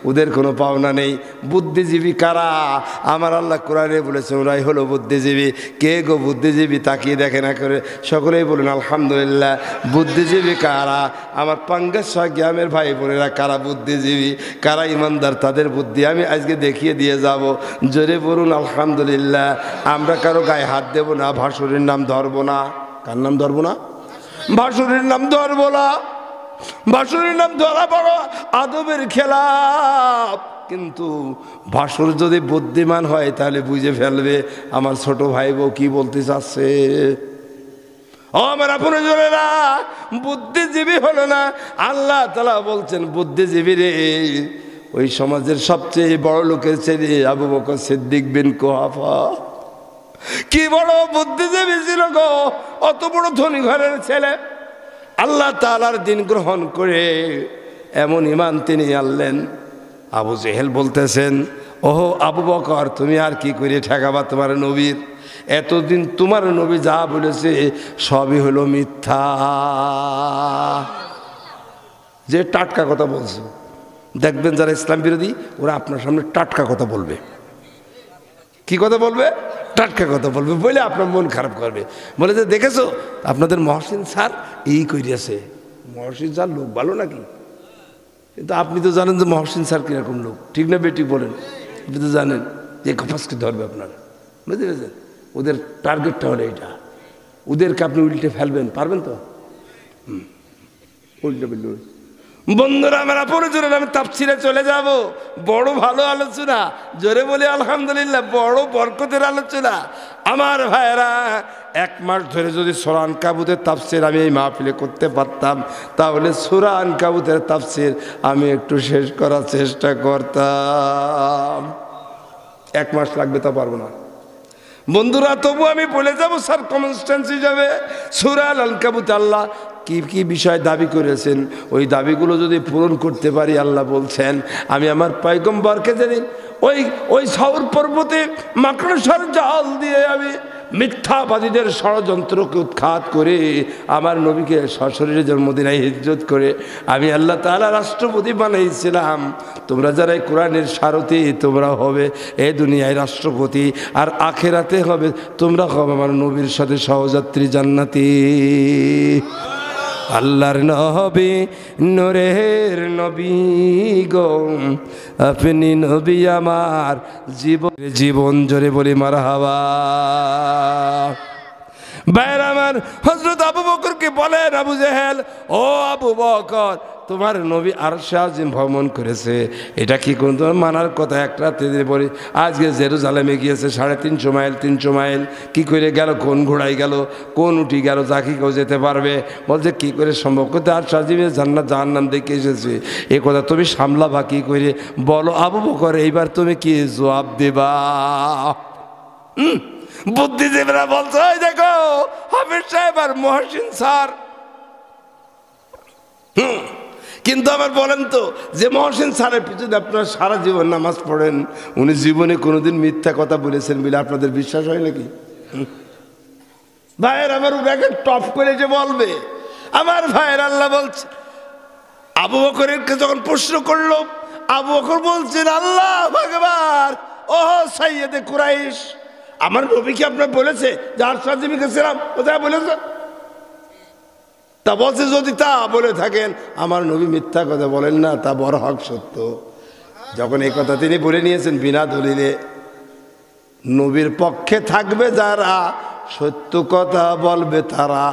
ওদের কোনো পাওনা নেই। বুদ্ধিজীবী কারা? আমার আল্লাহ কোরআনে বলেছেন ওরাই হলো বুদ্ধিজীবী। কে গো বুদ্ধিজীবী? তাকিয়ে দেখে না করে সকলেই বলেন আলহামদুলিল্লাহ। বুদ্ধিজীবী কারা? আমার পাঙ্গাসা গ্রামের ভাই বোনেরা, কারা বুদ্ধিজীবী, কারা ইমানদার, তাদের বুদ্ধি আমি আজকে দেখিয়ে দিয়ে যাব। জোরে বলুন আলহামদুলিল্লাহ। আমরা কারো গায়ে হাত দেব না, ভাসুরের নাম ধরবো না। কার নাম ধরবো না? ভাসুরের নাম ধরবো না। ভাসুরের নাম ধরা বড় আদবের খেলাপ। কিন্তু ভাসুর যদি বুদ্ধিমান হয় তাহলে বুঝে ফেলবে আমার ছোট ভাই বউ কি বলতে চাচ্ছে। ও আমার আপনজনেরা, বুদ্ধিজীবী হলো না। আল্লাহ তাআলা বলছেন বুদ্ধিজীবী রে ওই সমাজের সবচেয়ে বড় লোকের ছেলে আবু বকর সিদ্দিক বিন কুহাফা। কি বড় বুদ্ধিজীবী ছিল গো, অত বড় ধনী ঘরের ছেলে। আল্লাহ তাআলার দিন গ্রহণ করে এমন ইমান তিনি আনলেন। আবু জেহেল বলতেছেন, ওহো আবু বকর, তুমি আর কি করে ঠেকাবা তোমার নবীর? এতদিন তোমার নবী যা বলেছে সবই হলো মিথ্যা। যে টাটকা কথা বলছো, দেখবেন যারা ইসলাম বিরোধী ওরা আপনার সামনে টাটকা কথা বলবে। কি কথা বলবে? টাটকা কথা বলবে, বলে আপনার মন খারাপ করবে। বলে যে দেখেছো আপনাদের মহসিন স্যার এই করিয়াছে। মহসিন স্যার লোক ভালো নাকি? কিন্তু আপনি তো জানেন যে মহসিন স্যার কীরকম লোক, ঠিক না বেটি বলেন? আপনি তো জানেন যে কপাসকে ধরবে আপনারা, বুঝতে পেরেছেন? ওদের টার্গেটটা হলো এইটা, ওদেরকে আপনি উল্টে ফেলবেন, পারবেন তো? উল্টে ফেলবেন। বন্ধুরা আমার পরিচয়, আমি তাফসিরে চলে যাব। বড় ভালো আলোচনা, জোরে বলি আলহামদুলিল্লাহ, বড় বরকতের আলোচনা। আমার ভাইয়েরা, 1 মাস ধরে যদি সূরা আনকাবুতের তাফসির আমি এই মাহফিলে করতে পারতাম, তাহলে সূরা আনকাবুতের তাফসির আমি একটু শেষ করার চেষ্টা করতাম। 1 মাস লাগবে, তা পারবো না বন্ধুরা। তবু আমি বলে যাবো সার্কামস্ট্যান্স হিসাবে, সূরা আল-আনকাবুত আল্লাহ কি কি বিষয় দাবি করেছেন, ওই দাবিগুলো যদি পূরণ করতে পারি, আল্লাহ বলছেন আমি আমার পয়গম্বরকে জানি ওই সাউর পর্বতে মাকড়সার জাল দিয়ে আমি মিথ্যাবাদীদের ষড়যন্ত্রকে উৎখাত করে আমার নবীকে সশরীরে জন্মদিনায় হিজরত করে আমি আল্লাহ তাআলা রাষ্ট্রপতি বানাইছিলাম। তোমরা যারা এই কোরআনের সারথি, তোমরা হবে এ দুনিয়ায় রাষ্ট্রপতি, আর আখেরাতে হবে তোমরা হবে আমার নবীর সাথে সহযাত্রী জান্নাতি। আল্লাহর নবী, নূরের নবী গো, আপনি নবী আমার জীবন জোরে বলি মারহাবা। ভাইয়ের আমার, হযরত আবু বকরকে বলেন, আবু জেহেল, ও আবু বকর, তোমার নবী আরশে আজিম ভ্রমণ করেছে, এটা কি কোন তোমার মানার কথা? এক রাতে বলি আজকে জেরুজালেমে গিয়েছে 350 মাইল 300 মাইল, কি করে গেল? কোন ঘোড়ায় গেল? কোন উঠি গেল? যা কি কেউ যেতে পারবে? বলছে কি করে সম্ভব? করতে আরশে আজিমে জান্নাত জাহান্নাম দেখে এসেছে, এ কথা তুমি সামলাবা কি করে? বলো আবু বকর, এইবার তুমি কি জবাব দেবা? বুদ্ধিজীবীরা বলছে, ওই দেখো হাফিজ সাহেব আর মহসিন স্যার। কিন্তু আবার বলেন তো, যে মহসিন স্যারের পিছনে আপনারা সারা জীবন নামাজ পড়েন, উনি জীবনে কোনোদিন মিথ্যা কথা বলেছেন বলে আপনাদের বিশ্বাস হয় নাকি? ভাইয়ের আমার ওনাকে টপ করে যে বলবে, আমার ভাইয়ের আল্লাহ বলছে, আবু বকরকে যখন প্রশ্ন করলো, আবু বকর বলছেন, আল্লাহ আকবার, ও সাইয়েদে কুরাইশ, আমার নবী কি আপনার বলেছে যে আরশে আজিমে গেছিলাম? কোথায় বলেছে? তা বলছে যদি তা বলে থাকেন, আমার নবী মিথ্যা কথা বলেন না, তা বড় হক সত্য। যখন এই কথা তিনি বলে নিয়েছেন বিনা দলিলে, নবীর পক্ষে থাকবে যারা, সত্য কথা বলবে তারা,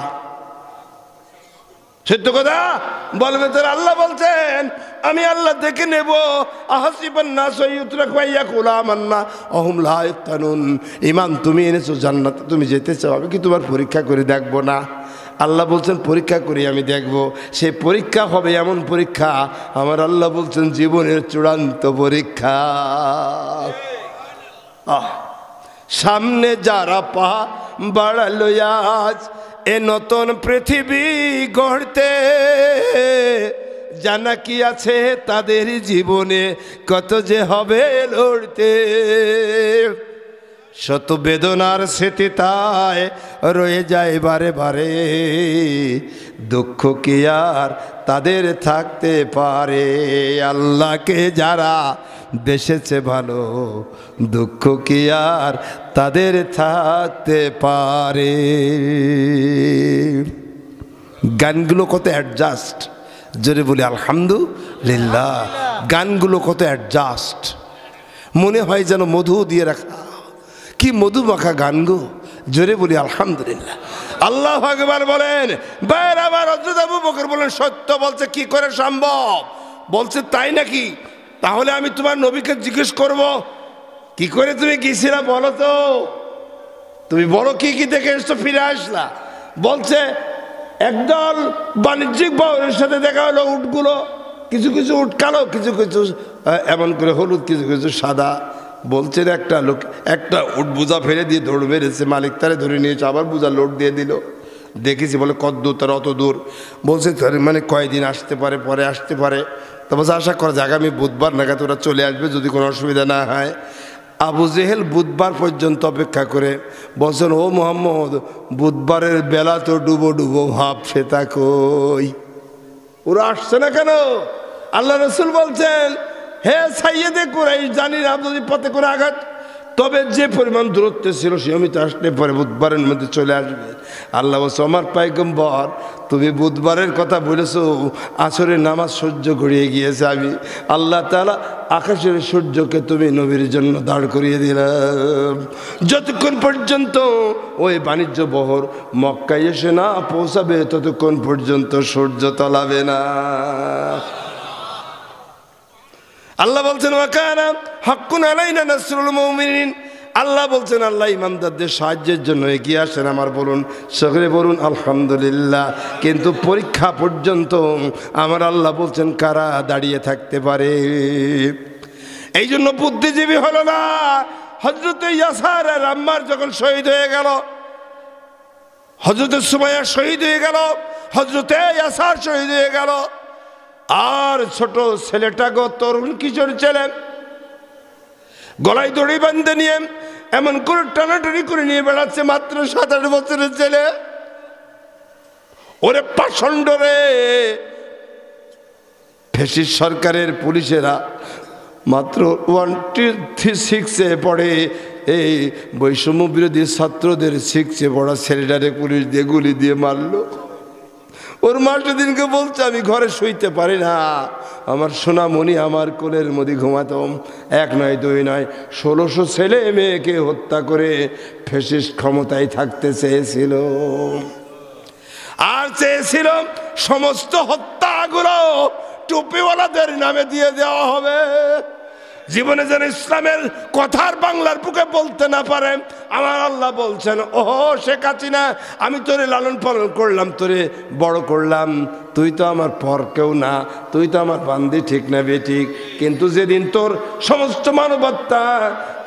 সত্য কথা বলবে তারা। আল্লাহ বলছেন, আমি আল্লাহ দেখে নেব। আহাসিবান নাস ইউতরাকু ইয়াকুলু আমান্না ওহুম লা ইফতানুন। ঈমান তুমি এনেছো, জান্নাতে তুমি যেতে চাও, আমি কি তোমার পরীক্ষা করে দেখবো না? আল্লাহ বলছেন পরীক্ষা করে আমি দেখব। সেই পরীক্ষা হবে এমন পরীক্ষা, আমার আল্লাহ বলছেন জীবনের চূড়ান্ত পরীক্ষা। সামনে যারা পা বাড়ালো আজ এ নতুন পৃথিবী গড়তে, জানা কি আছে তাদের জীবনে কত যে হবে লড়তে। শত বেদনার স্মৃতিতায় রয়ে যায় বারে বারে, দুঃখ কি আর তাদের থাকতে পারে? আল্লাহকে যারা বেসেছে ভালো, দুঃখ কি আর তাদের থাকতে পারে? গানগুলো কত অ্যাডজাস্ট, জোরে বলি আলহামদুলিল্লাহ। গানগুলো কত অ্যাডজাস্ট, মনে হয় যেন মধু দিয়ে রাখা, কি মধু মাখা গান গো, জোরে বলি আলহামদুলিল্লাহ। আল্লাহু আকবার বলেন। বাইরে আবার হযরত আবু বকর বলেন, সত্য বলছে, কি করে সম্ভব? বলছে তাই নাকি? তাহলে আমি তোমার নবীকে জিজ্ঞেস করব, কি করে তুমি গেছিলা বলো তো, তুমি বড় কি কি দেখে এসছো ফিরে আসলা? বলছে একদল বাণিজ্যিক বাহনের সাথে দেখা হলো, উটগুলো কিছু কিছু উট কালো, কিছু কিছু এমন করে হলুদ, কিছু কিছু সাদা। বলছেন একটা লোক একটা উট বোঝা ফেলে দিয়ে দৌড় বেড়েছে, মালিক তারে ধরে নিয়েছে, আবার বোঝা লোড দিয়ে দিল। দেখেছি, বলে কত দূর? তার অত দূর। বলছে মানে কয়দিন আসতে পারে, পরে আসতে পারে। তো বলছে আশা করা যায় আগামী বুধবার নাগাদ ওরা চলে আসবে, যদি কোনো অসুবিধা না হয়। আবু জেহেল বুধবার পর্যন্ত অপেক্ষা করে বলছেন, ও মোহাম্মদ, বুধবারের বেলা তো ডুবো ডুবো ভাব, সেটা কই? ওরা আসছে না কেন? আল্লাহ রসুল বলছেন, হে সাইয়েদে কুরাইশ, জানি না যদি পথে করে আঘাত, তবে যে পরিমাণ দূরত্বে ছিল নিয়মিত আসলে পরে বুধবারের মধ্যে চলে আসবে। আল্লাহ বলছে, আমার পয়গম্বর তুমি বুধবারের কথা বলেছ, আসরের নামাজ সূর্য গড়িয়ে গিয়েছে, আমি আল্লাহ তাআলা আকাশের সূর্যকে তুমি নবীর জন্য দাঁড় করিয়ে দিলাম। যতক্ষণ পর্যন্ত ওই বাণিজ্য বহর মক্কায় এসে না পৌঁছাবে ততক্ষণ পর্যন্ত সূর্য তলাবে না। আল্লাহ বলছেন, ওয়াকানা হাক্কুন আলাইনা নাসরুল মুমিনিন। আল্লাহ বলছেন, আল্লাহ ইমানদারদের সাহায্যের জন্য এগিয়ে আসেন। আমার বলুন, সকলে বলুন আলহামদুলিল্লাহ। কিন্তু পরীক্ষা পর্যন্ত আমার আল্লাহ বলছেন কারা দাঁড়িয়ে থাকতে পারে। এই জন্য বুদ্ধিজীবী হলো না। হযরত ইয়াসার আর আম্মার যখন শহীদ হয়ে গেল, হযরত সুমাইয়া শহীদ হয়ে গেল, হযরত ইয়াসার শহীদ হয়ে গেল, আর ছোট ছেলেটা তরুণ কিশোর ছেলে গলায় দড়ি বাঁধে নিয়ে এমন করে টানাটানি করে নিয়ে বেড়াচ্ছে, মাত্র 7-8 বছরের ছেলে। ওরে পাষণ্ড রে! ফ্যাসিস্ট সরকারের পুলিশেরা মাত্র 1-6-এ পড়ে, এই বৈষম্য বিরোধী ছাত্রদের 6-এ পড়া ছেলেটারে পুলিশ দিয়ে গুলি দিয়ে মারলো। ওর মা সেদিনকে বলছে, আমি ঘরে শুইতে পারি না, আমার সোনামণি আমার কোলের মধ্যে ঘুমাতাম। 1 নয় 2 নয় 1600 ছেলে মেয়েকে হত্যা করে ফ্যাসিস্ট ক্ষমতায় থাকতে চেয়েছিল। আর চেয়েছিল সমস্ত হত্যাগুলো টুপিওয়ালাদের নামে দিয়ে দেওয়া হবে। জীবনে যেন ইসলামের কথার বাংলার বুকে বলতে না পারে। আমার আল্লাহ বলছেন, ওহো শেখ হাসিনা, আমি তোরে লালন পালন করলাম, তোরে বড় করলাম, তুই তো আমার পর কেউ না, তুই তো আমার বান্দি, ঠিক না বেঠিক? কিন্তু যেদিন তোর সমস্ত মানবতা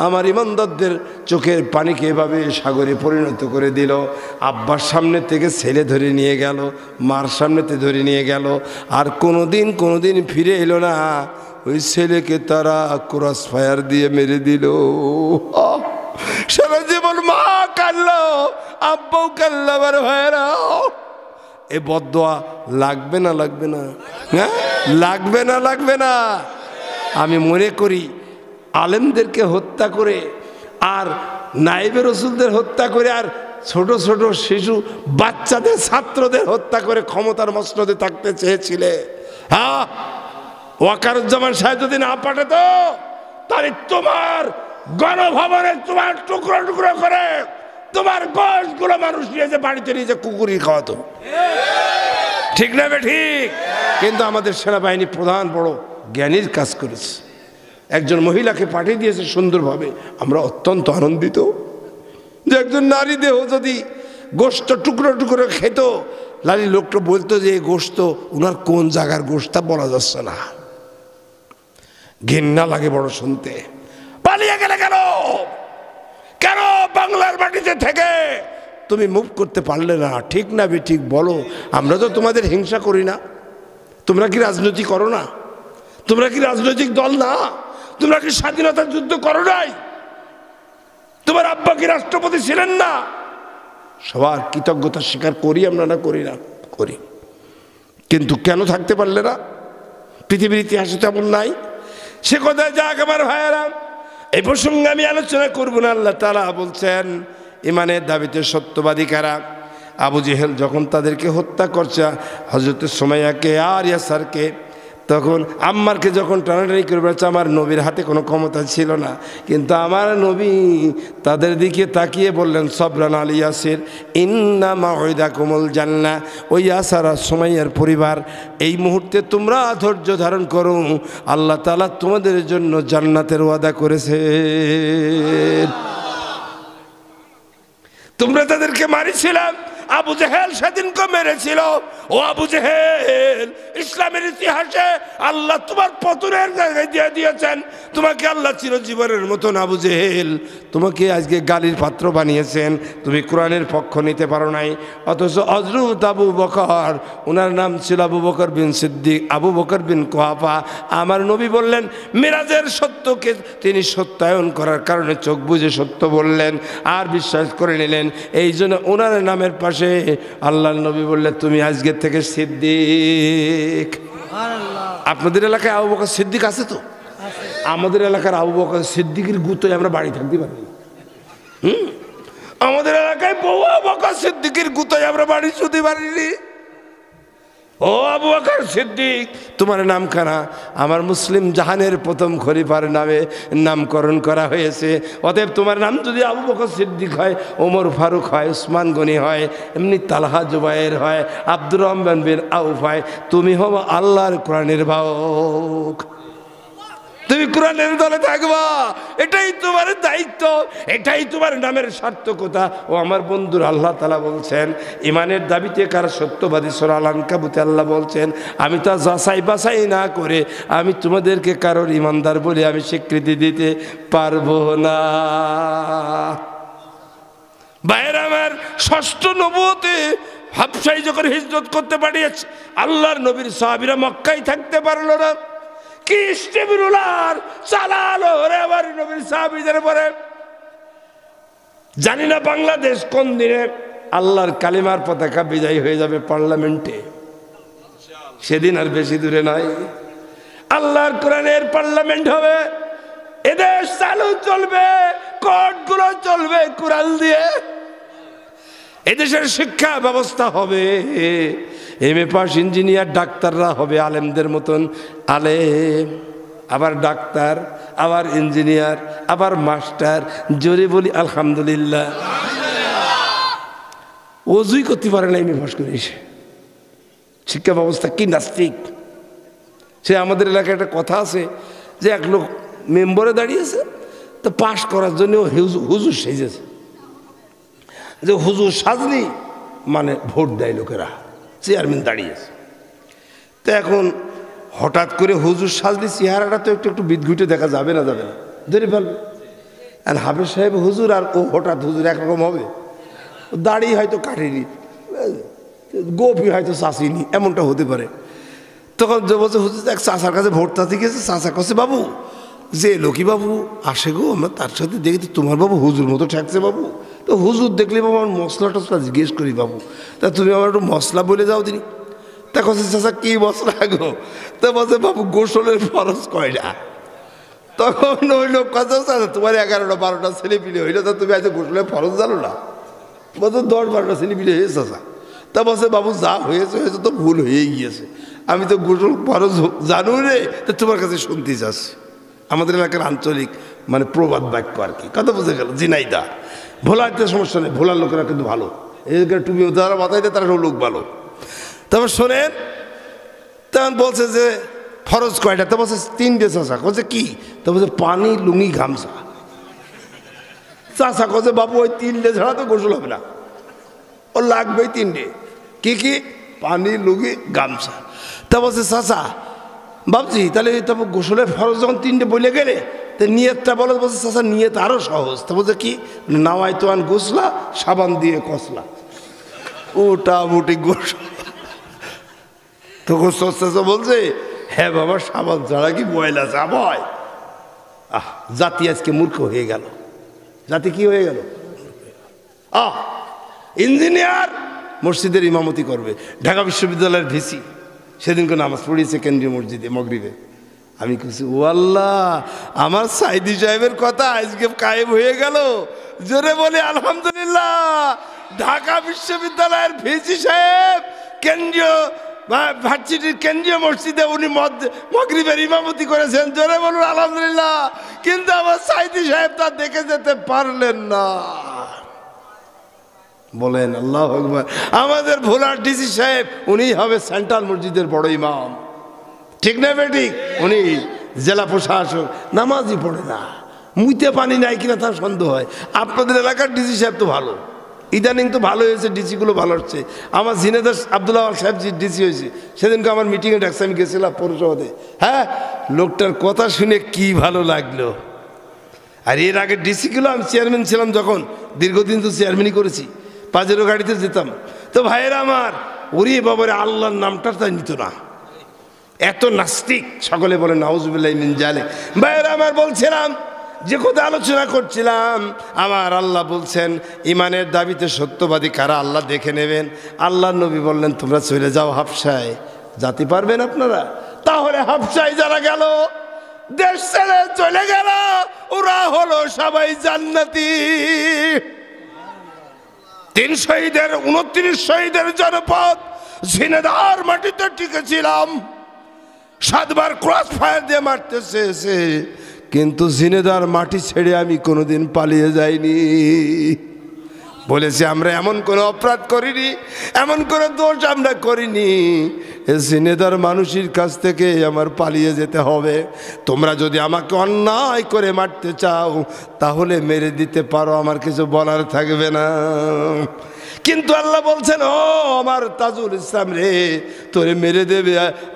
আমার ইমানদারদের চোখের পানিকে এভাবে সাগরে পরিণত করে দিল, আব্বার সামনে থেকে ছেলে ধরে নিয়ে গেল, মার সামনেতে ধরে নিয়ে গেল, আর কোনোদিন ফিরে এলো না, ওই ছেলেকে তারা ক্রস ফায়ার দিয়ে মেরে দিল। সারা জীবন মা কাঁদলো, আব্বাও কাঁদলো, আমার ভাইয়েরা। এ বদদোয়া লাগবে না? লাগবে না? হ্যাঁ, লাগবে না? লাগবে না? আমি মনে করি আলেমদেরকে হত্যা করে আর নায়েবে রসুলদের হত্যা করে আর ছোট ছোট শিশু বাচ্চাদের ছাত্রদের হত্যা করে ক্ষমতার মসনদে থাকতে চেয়েছিলে। হ্যাঁ, ওয়াকারুজ্জামান সাহেব যদি না পাঠাতো, তাহলে তোমার গণভবনে তোমার টুকরো টুকরো করে তোমার গোশগুলো মানুষ নিয়ে যে বাড়িতে নিয়ে যে কুকুরই খাওয়াতো, ঠিক না ঠিক? কিন্তু আমাদের সেনাবাহিনী প্রধান বড় জ্ঞানীর কাজ করেছে, একজন মহিলাকে পাঠিয়ে দিয়েছে সুন্দরভাবে। আমরা অত্যন্ত আনন্দিত যে একজন নারী দেহ যদি গোশত টুকরো টুকরো খেত, লালি লোকটা বলতো যে এই গোশত ওনার কোন জায়গার গোশত বলা যাচ্ছে না, ঘৃণা লাগে বড় শুনতে। পালিয়ে গেলে কেন? কেন বাংলার মাটিতে থেকে তুমি মুভ করতে পারলে না? ঠিক না ঠিক বলো? আমরা তো তোমাদের হিংসা করি না। তোমরা কি রাজনীতি করো না? তোমরা কি রাজনৈতিক দল না? তোমরা কি স্বাধীনতার যুদ্ধ করো নাই? তোমার আব্বা কি রাষ্ট্রপতি ছিলেন না? সবার কৃতজ্ঞতা স্বীকার করি আমরা, না করি না? করি। কিন্তু কেন থাকতে পারলে না? পৃথিবীর ইতিহাসে তেমন নাই। সে কথা যাক আমার ভাইয়েরা, এই প্রসঙ্গে আমি আলোচনা করব না। আল্লাহ তাআলা বলছেন, ইমানের দাবিতে সত্যবাদী কারা? আবু জেহেল যখন তাদেরকে হত্যা করছে, হযরত সুমাইয়াকে আর ইয়াসারকে, তখন আম্মারকে যখন টানাটানি করে বেড়াচ্ছে, আমার নবীর হাতে কোনো ক্ষমতা ছিল না, কিন্তু আমার নবী তাদের দিকে তাকিয়ে বললেন, সবরান আলী ইয়াসির, ইন্না মাউইদাকুমুল জান্নাহ। ওই ইয়াসার আর সুমাইয়ার পরিবার, এই মুহূর্তে তোমরা ধৈর্য ধারণ করো, আল্লাহ তাআলা তোমাদের জন্য জান্নাতের ওয়াদা করেছে। তোমরা তাদেরকে মারিছিলাম, আবু জেহেল সেদিনকে মেরেছিল। ও আবু জেহেল, ইসলামের ইতিহাসে আল্লাহ তোমার পতনের জায়গায় দিয়ে দিয়েছেন। তোমাকে আল্লাহ চিরজীবনের মতন আবু জেহেল তোমাকে আজকে গালির পাত্র বানিয়েছেন। তুমি কোরআনের পক্ষ নিতে পারো নাই, অথচ হযরত আবু বকর, ওনার নাম ছিল আবু বকর বিন সিদ্দিক, আবু বকর বিন কুহাফা। আমার নবী বললেন, মিরাজের সত্যকে তিনি সত্যায়ন করার কারণে চোখ বুজে সত্য বললেন আর বিশ্বাস করে নিলেন। এই জন্য ওনার নামের পাশে আল্লাহর নবী বললেন, তুমি আজকে থেকে সিদ্দিক। আপনাদের এলাকায় আবু বকর সিদ্দিক আছে তো? আমাদের এলাকার আবু বকর সিদ্দিকের গুতোয় আমরা বাড়ি থাকতে পারি। আমাদের এলাকায় বহু আবু বকর সিদ্দিকের গুতোয় আমরা বাড়ি শুতে পারিনি। ও আবু বকর সিদ্দিক, তোমার নামখানা আমার মুসলিম জাহানের প্রথম খলিফার নামে নামকরণ করা হয়েছে। অতএব তোমার নাম যদি আবু বকর সিদ্দিক হয়, ওমর ফারুক হয়, উসমান গনি হয়, এমনি তালহা জুবায়ের হয়, আব্দুর রহমান বিন আউফ হয়, তুমি হবো আল্লাহর কোরআনের বাহক। তুমি কোরআনের দলে থাকবা, এটাই তোমার দায়িত্ব, এটাই তোমার নামের সার্থকতা। ও আমার বন্ধুর, আল্লাহ তাআলা বলছেন ইমানের দাবিতে কার সত্যবাদী, সূরা আল আনকাবুতে আল্লাহ বলছেন আমি তা যাচাই বাছাই না করে আমি তোমাদেরকে কারোর ইমানদার বলে আমি স্বীকৃতি দিতে পারবো না। ভাইয়েরা আমার, ষষ্ঠ নবুয়তে হাবশায় যখন হিজরত করতে পাঠিয়েছে, আল্লাহর নবীর সাহাবীরা মক্কায় থাকতে পারলো না। কি ইস্তেবিরুলার চালালো রে আমার নবীর সাহাবীদের পরে। জানি না বাংলাদেশ কোন দিনে আল্লাহর কালিমার পতাকা বিজয়ী হয়ে যাবে পার্লামেন্টে। সেদিন আর বেশি দূরে নয়, আল্লাহর কোরআনের পার্লামেন্ট হবে। এদেশ চালু চলবে, কোর্টগুলো চলবে কোরআন দিয়ে। এদেশের শিক্ষা ব্যবস্থা হবে, এমএ পাস ইঞ্জিনিয়ার ডাক্তাররা হবে আলেমদের মতন আলেম, আবার ডাক্তার, আবার ইঞ্জিনিয়ার, আবার মাস্টার। জোরে বলি আলহামদুলিল্লাহ। ওজুই করতে পারে না এমএ পাস করে এসে। শিক্ষা ব্যবস্থা কি নাস্তিক! সে আমাদের এলাকায় একটা কথা আছে যে এক লোক মেম্বারে দাঁড়িয়েছে, তো পাশ করার জন্য হুজুর সেজেছে, যে হুজুর সাজনি মানে ভোট দেয় লোকেরা, চেয়ারম্যান দাঁড়িয়েছে। তো এখন হঠাৎ করে হুজুর সাজলি, চেহারাটা তো একটু একটু বিদঘুটে দেখা যাবে না, যাবে না, ধরে ফেলবে। আর হাফেজ সাহেব হুজুর আর ও হঠাৎ হুজুর একরকম হবে। দাড়ি হয়তো কাটেনি, গোপি হয়তো চাষিনি, এমনটা হতে পারে। তখন যে বলছে হুজুর এক চাষার কাছে ভোট চাষি গেছে, চাষা কাছে বাবু যে লোকই বাবু আসে গো, আমরা তার সাথে দেখি তো তোমার বাবু হুজুর মতো ঠেকছে বাবু। তো হুজুর দেখলে বাবু আমার মশলা টসলা জিজ্ঞেস করি বাবু, তা তুমি আমার একটু মশলা বলে যাও দিনি। তা কাছে চাষা কি মশলা গো? তা বলছে বাবু গোসলের ফরজ কয়টা? তখন ওই লোক কথা চাষা তোমার 11টা 12টা ছেলে পিলে হইলো, তা তুমি আজ গোসলের ফরজ জানো না? বলতো 10-12টা ছেলে পিলে হয়েছে চাষা। তা বলছে বাবু যা হয়েছে হয়েছে, তো ভুল হয়েই গিয়েছে, আমি তো গোসল ফরজ জানো রে, তো তোমার কাছে শুনতে চাচ্ছি। আমাদের এলাকার আঞ্চলিক মানে প্রবাদ বাক্য আর কি, কথা বুঝে গেল। জিনাইদা ভোলাতে সমস্যা নেই, ভোলার লোকেরা কিন্তু ভালো, এদের টুপি যারা মাথায় দেয় তারা লোক ভালো। তারপর শোনেন, তখন বলছে যে ফরজ কয়টা? তো বলছে 3টে চাষা। বলছে কি? তো বলছে পানি, লুঙ্গি, গামছা। চাষা কছে বাবু ওই 3টে ছাড়া তো গোসল হবে না, ও লাগবেই 3টে। কি কি? পানি, লুঙ্গি, গামছা। তা বলছে চাষা বাবজি তাহলে তারপর গোসলের ফরজ যখন 3টে বলে গেলে, তো নিয়তটা বলো। বলছে চাষা নিয়ত আরো সহজ। তা বলছে কি? নাওয়াই তোয়ান গোসলা, সাবান দিয়ে কসলা, ওটা উঠে গোসল। তখন চাষা বলছে হ্যাঁ বাবা, সাবান ছাড়া কি ময়লা যাবয়? জাতি আজকে মূর্খ হয়ে গেল। জাতি কি হয়ে গেল? ইঞ্জিনিয়ার মসজিদের ইমামতি করবে, ঢাকা বিশ্ববিদ্যালয়ের ভিসি সেদিনকে নামাজ পড়িয়েছে কেন্দ্রীয় মসজিদে মগরিবে। আমি কিছু ও আল্লাহ, আমার সাইদি সাহেবের কথা আজকে কায়েম হয়ে গেল। জোরে বলে আলহামদুলিল্লাহ। ঢাকা বিশ্ববিদ্যালয়ের ভিসি সাহেব কেন্দ্রীয় ভার্সিটির কেন্দ্রীয় মসজিদে উনি মগরিবের ইমামতি করেছেন। জোরে বলুন আলহামদুলিল্লাহ। কিন্তু আমার সাইদি সাহেব তা দেখে যেতে পারলেন না। বলেন আল্লাহু আকবার। আমাদের ভোলার ডিসি সাহেব উনি হবে সেন্ট্রাল মসজিদের বড় ইমাম, ঠিক না বেঠিক? উনি জেলা প্রশাসক, নামাজই পড়ে না, মুইতে পানি নাই কিনা তার সন্দেহ হয়। আপনাদের এলাকার ডিসি সাহেব তো ভালো, ইদানিং তো ভালো হয়েছে, ডিসিগুলো ভালো হচ্ছে। আমার ঝিনেদার আব্দুল্লাহ সাহেব ডিসি হয়েছে, সেদিনকে আমার মিটিংয়ে ডাকছে, আমি গেছিলাম পৌরসভাতে। হ্যাঁ, লোকটার কথা শুনে কি ভালো লাগলো। আর এর আগে ডিসিগুলো আমি চেয়ারম্যান ছিলাম যখন, দীর্ঘদিন তো চেয়ারম্যানই করেছি, পাজেরো গাড়িতে যেতাম। তো ভাইয়েরা আমার, ওরে বাবারে আল্লাহর নামটা তাই নিত না, এত নাস্তিক। সকলে বলে নাউজুবিল্লাহ মিন জালিক। ভাইয়েরা আমার, বলছিলাম যে কথা আলোচনা করছিলাম, আমার আল্লাহ বলছেন ইমানের দাবিতে সত্যবাদী কারা আল্লাহ দেখে নেবেন। আল্লাহ নবী বললেন তোমরা চলে যাও হাবশায়, জাতি পারবেন আপনারা? তাহলে হাবশায় যারা গেল, দেশ ছেড়ে চলে গেল, ওরা হলো সবাই জান্নাতি। 3 শহীদের 29 শহীদের জনপদ ঝিনেদার মাটিতে টিকেছিলাম। 7 বার ক্রস ফায়ার দিয়ে মারতে চেয়েছে, কিন্তু ঝিনেদার মাটি ছেড়ে আমি কোনোদিন পালিয়ে যাইনি। বলেছে আমরা এমন কোনো অপরাধ করিনি, এমন কোনো দোষ আমরা করিনি, ঝিনেদার মানুষের কাছ থেকে আমার পালিয়ে যেতে হবে। তোমরা যদি আমাকে অন্যায় করে মারতে চাও তাহলে মেরে দিতে পারো, আমার কিছু বলার থাকবে না। কিন্তু আল্লাহ বলছেন, ও আমার তাজুল ইসলাম রে, তোরে মেরে দেবে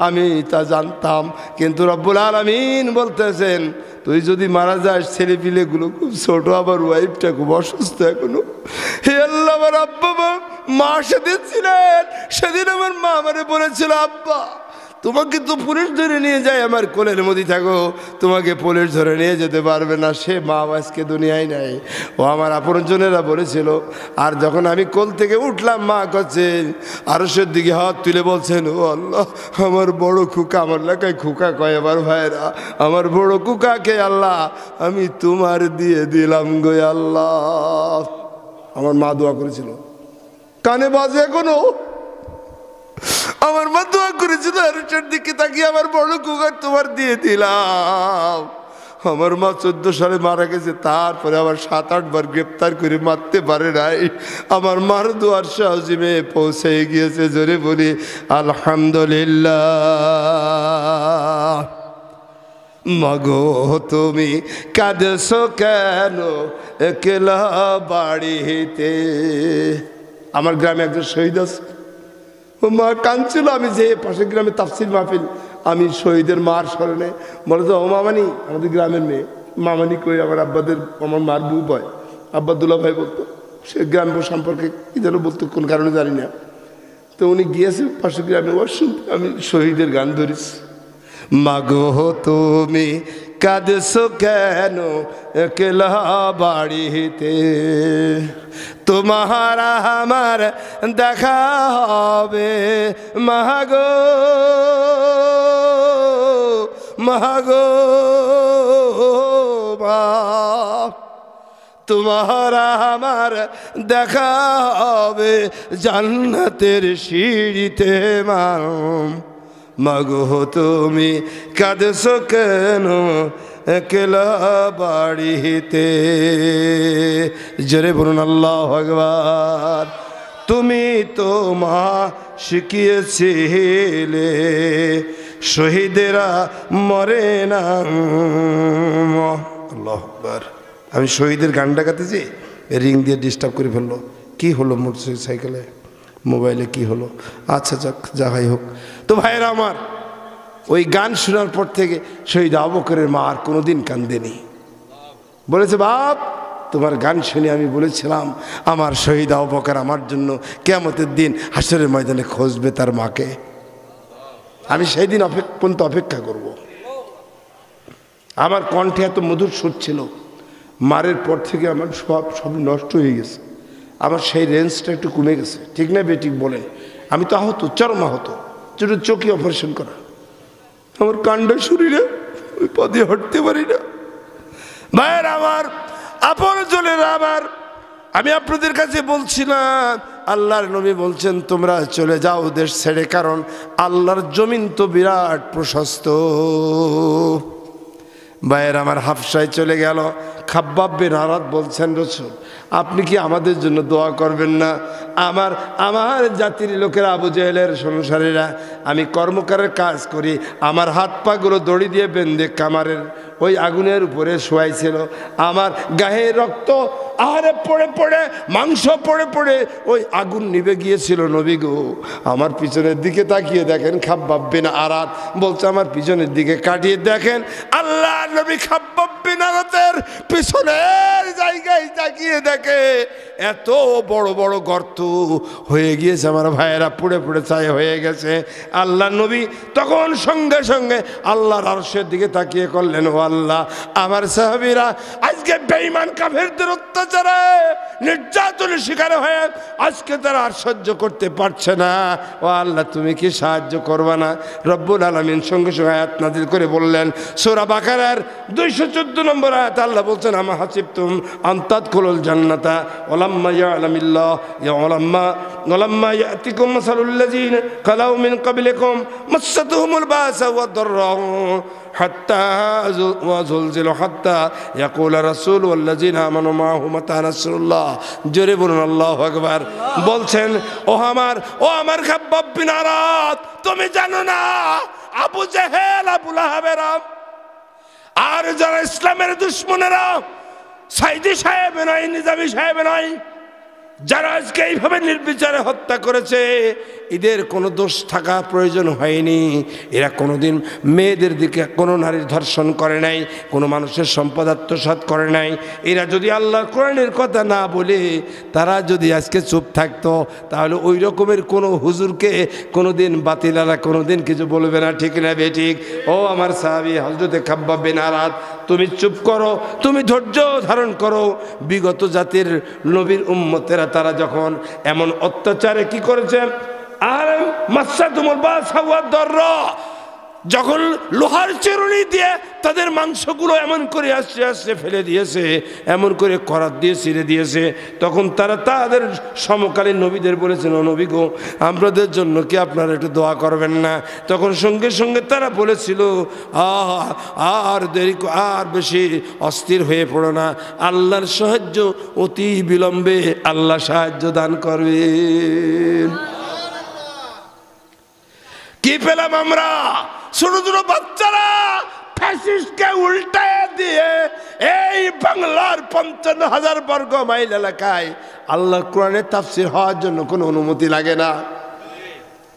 আমি তা জানতাম, কিন্তু রব্বুল আলামিন বলতেছেন তুই যদি মারা যাস, ছেলে পিলেগুলো খুব ছোট, আবার ওয়াইফটা খুব অসুস্থ এখনো। হে আল্লাহ, আমার আব্বা মা সেদিন ছিলেন, সেদিন আমার মা আমারে বলেছিল, আব্বা তোমাকে তো পুলিশ ধরে নিয়ে যায়, আমার কোলের মধ্যে থাকো, তোমাকে পুলিশ ধরে নিয়ে যেতে পারবে না। সে মা আজকে দুনিয়ায় নাই। ও আমার আপনজনেরা বলেছিল। আর যখন আমি কোল থেকে উঠলাম, মা করছেন আরশের দিকে হাত তুলে বলছেন, ও আল্লাহ, আমার বড় খুকা, আমার এলাকায় খুকা কয় আমার ভাইরা, আমার বড় খুকাকে আল্লাহ আমি তোমার দিয়ে দিলাম গো আল্লাহ। আমার মা দোয়া করেছিল, কানে বাজে এখনো। আমার মা দোয়া করেছিল, আরশের দিকে তাকিয়ে আমার বড় কুকার তোমার দিয়ে দিলাম। আমার মা 14 সালে মারা গেছে, তারপরে আবার 7-8 বার গ্রেপ্তার করে মারতে পারে নাই। আমার মার দোয়ার সাহায্যে পৌঁছে গিয়েছে। জোরে বলি আলহামদুলিল্লাহ। মাগো তুমি কাঁদছো কেন একলা বাড়িতে? আমার গ্রামে একজন শহীদ আছে, ও মা কাঁদছিল। আমি যে পাশের গ্রামে তাফসির মাহফিল, আমি শহীদের মার স্মরণে বলে তো, ও মামানি, আমাদের গ্রামের মেয়ে মামানি কই, আমার আব্বাদের, আমার মার বউ হয়, আব্বাদুল্লাহ ভাই বলতো। সে গ্রাম সম্পর্কে কী যেন বলতো, কোন কারণে জানি না। তো উনি গিয়েছে পাশের গ্রামে, ওর শুনতে আমি শহীদের গান ধরেছি। মাগো তুমি কাঁদছো কেন একলা বাড়িতে? তোমার আমার দেখা হবে মাগো, মাগো মা, তোমার আমার দেখা হবে জান্নাতের সিঁড়িতে মা। মাগো তুমি কাঁদছো কেন একলা বাড়িতে? জোরে বলুন আল্লাহু আকবার। তুমি তো মা শিখিয়েছিলে শহীদেরা মরে না। আল্লাহু আকবার। আমি শহীদের গানটা গাইতেছি, রিং দিয়ে ডিস্টার্ব করে ফেললো। কি হলো মোটরসাইকেলে, মোবাইলে কি হলো? আচ্ছা যাক, যা হয় হোক। তো ভাইয়েরা আমার, ওই গান শোনার পর থেকে শহীদ আবু বকরের মা আর কোনোদিন কান্দেনি। বলেছে, বাপ তোমার গান শুনে আমি বলেছিলাম আমার শহীদ আবু বকর আমার জন্য কিয়ামতের দিন হাসরের ময়দানে খুঁজবে তার মাকে। আমি সেই দিন পর্যন্ত অপেক্ষা করব। আমার কণ্ঠে এত মধুর সুর ছিল, মারের পর থেকে আমার সব নষ্ট হয়ে গেছে। আমার সেই রেঞ্জটা একটু কমে গেছে, ঠিক না বেঠিক বলেন? আমি তো আহত, চরম আহত, ছোটো চোখে অপারেশন করা, আমার কান্ড শরীরে, ওই পদে হাঁটতে পারি না। ভাইয়ের আমার, আপনজনেরা আমার, আমি আপনাদের কাছে বলছিলাম, আল্লাহর নবী বলছেন তোমরা চলে যাও দেশ ছেড়ে, কারণ আল্লাহর জমিন তো বিরাট প্রশস্ত। ভাইয়ের আমার, হাফসায় চলে গেল। খাব্বাব বিন আরাদ বলছেন, রাসূল আপনি কি আমাদের জন্য দোয়া করবেন না? আমার জাতির লোকেরা, আবু জেহেলের অনুসারীরা, আমি কর্মকারের কাজ করি, আমার হাত পাগুলো দড়ি দিয়ে বেঁধে কামারের ওই আগুনের উপরে শোয়াইছিল, আমার গায়ে রক্ত আহারে পড়ে পড়ে, মাংস পড়ে পড়ে ওই আগুন নিভে গিয়েছিল। নবী গো, আমার পিছনের দিকে তাকিয়ে দেখেন। খাব্বাব বিন আরাদ বলছে, আমার পিছনের দিকে কাটিয়ে দেখেন, আল্লাহ নবী খাব্বাব বিন নারতের পিছনের জায়গায় তাকিয়ে দেখে এত বড় বড় গর্ত হয়ে গিয়েছে, আমার ভাইয়েরা পুড়ে পুড়ে ছাই হয়ে গেছে। আল্লাহ নবী তখন সঙ্গে সঙ্গে আল্লাহর আরশের দিকে তাকিয়ে করলেন, ও আল্লাহ, আমার সাহাবীরা আজকে বেঈমান কাফেরদের অত্যাচারে নির্যাতনের শিকার হয়ে আজকে তারা আর সহ্য করতে পারছে না। ও আল্লাহ, তুমি কি সাহায্য করবা না? রব্বুল আলামিন সঙ্গে সঙ্গে আয়াত নাযিল করে বললেন, সূরা বাকারার 214 নম্বর আয়াত, আল্লাহ বলছেন, আমা হাসিবতুম আন তাদখুলুল জান্নাতা ওয়ালাম্মা ইয়ালামিল্লাহ ওয়ালাম্মা ইয়াতিকুম মাসালুল লাযিনা খালাউ মিন ক্বাবলিকুম মাসাতুহুমুল বাসা ওয়াদ-দাররা হাত্তা ওয়াযুলজিলু হাত্তা ইয়াকুলা রাসূল ওয়াল্লাযিনা আমানু মাআহু মাতা নাসরুল্লাহ। জোরে বলুন আল্লাহু আকবার। বলছেন, ও আমার খাব্বাব বিন আরাত, তুমি জানো না আবু জেহেল, আবু লাহাবেরা আর যারা ইসলামের দুশমনেরা, সাইদি সাহেব নয়, নিজামী সাহেব নয়, যারা আজকে এইভাবে নির্বিচারে হত্যা করেছে, এদের কোনো দোষ থাকা প্রয়োজন হয়নি। এরা কোনোদিন মেয়েদের দিকে কোনো নারীর ধর্ষণ করে নাই, কোনো মানুষের সম্পদ আত্মসাৎ করে নাই। এরা যদি আল্লাহর কোরআনের কথা না বলে তারা যদি আজকে চুপ থাকতো, তাহলে ওই রকমের কোনো হুজুরকে কোনোদিন বাতিলারা কোনোদিন কিছু বলবে না, ঠিক না বেঠিক? ও আমার সাহাবী হযরতে খাব্বাব বিন আরাত, তুমি চুপ করো, তুমি ধৈর্য ধারণ করো। বিগত জাতির নবীর উম্মতেরা তারা যখন এমন অত্যাচারে কি করেছে, আর মাসাতুমুল বাসা ওয়াদ-দাররা, যখন লোহার চিরুনি দিয়ে তাদের মাংসগুলো এমন করে আস্তে আস্তে ফেলে দিয়েছে, এমন করে করাত দিয়ে ছিঁড়ে দিয়েছে, তখন তারা তাদের সমকালীন নবীদের বলেছেন, ও নবী গো, আমাদের জন্য কি আপনারা একটু দোয়া করবেন না? তখন সঙ্গে সঙ্গে তারা বলেছিল, আর দেরি, আর বেশি অস্থির হয়ে পড়ো না, আল্লাহর সাহায্য অতি বিলম্বে আল্লাহ সাহায্য দান করবেন। কি পেলাম আমরা? ছোট ছোট বাচ্চারা ফ্যাসিস্টকে উল্টায় দিয়ে এই বাংলার 55,000 বর্গ মাইল এলাকায় আল্লাহর কোরআনের তাফসীর হওয়ার জন্য কোনো অনুমতি লাগে না।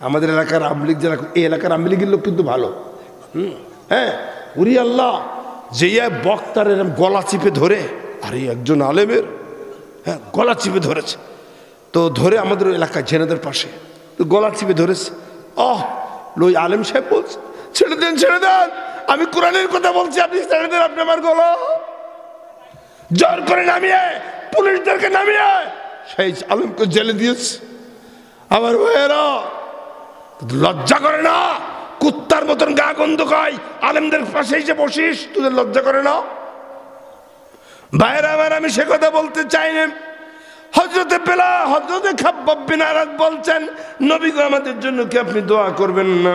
আমাদের এলাকার আমলিগ, যারা এই এলাকার আমলিগের লোক কিন্তু ভালো, হ্যাঁ, উরি আল্লাহ, যে বক্তার এরকম গলা চিপে ধরে, আর এই একজন আলেমের, হ্যাঁ, গলা চিপে ধরেছে, তো ধরে আমাদের এলাকায় ঝেনাদের পাশে তো গলা চিপে ধরেছে। লই আলেম সাহেব বলছে, ছেড়ে দেন, ছেড়ে দেন, আমি কোরআনের কথা বলছি, আপনি ছেড়ে দেন, আপনি আমার গলা। জোর করে নামিয়ে পুলিশদেরকে নামিয়ে সেই আলেমকে জেলে দিয়েছে। আমার ভাইয়েরা, লজ্জা করে না? কুত্তার মতন গা গন্ধ খায়, আলেমদের পাশে এসে বসিস, তোদের লজ্জা করে না? ভাইয়েরা আমার, আমি সে কথা বলতে চাই না। হযরতে খাব্বাব বিন আরাত বলছেন, নবী গো, আমাদের জন্য কি আপনি দোয়া করবেন না?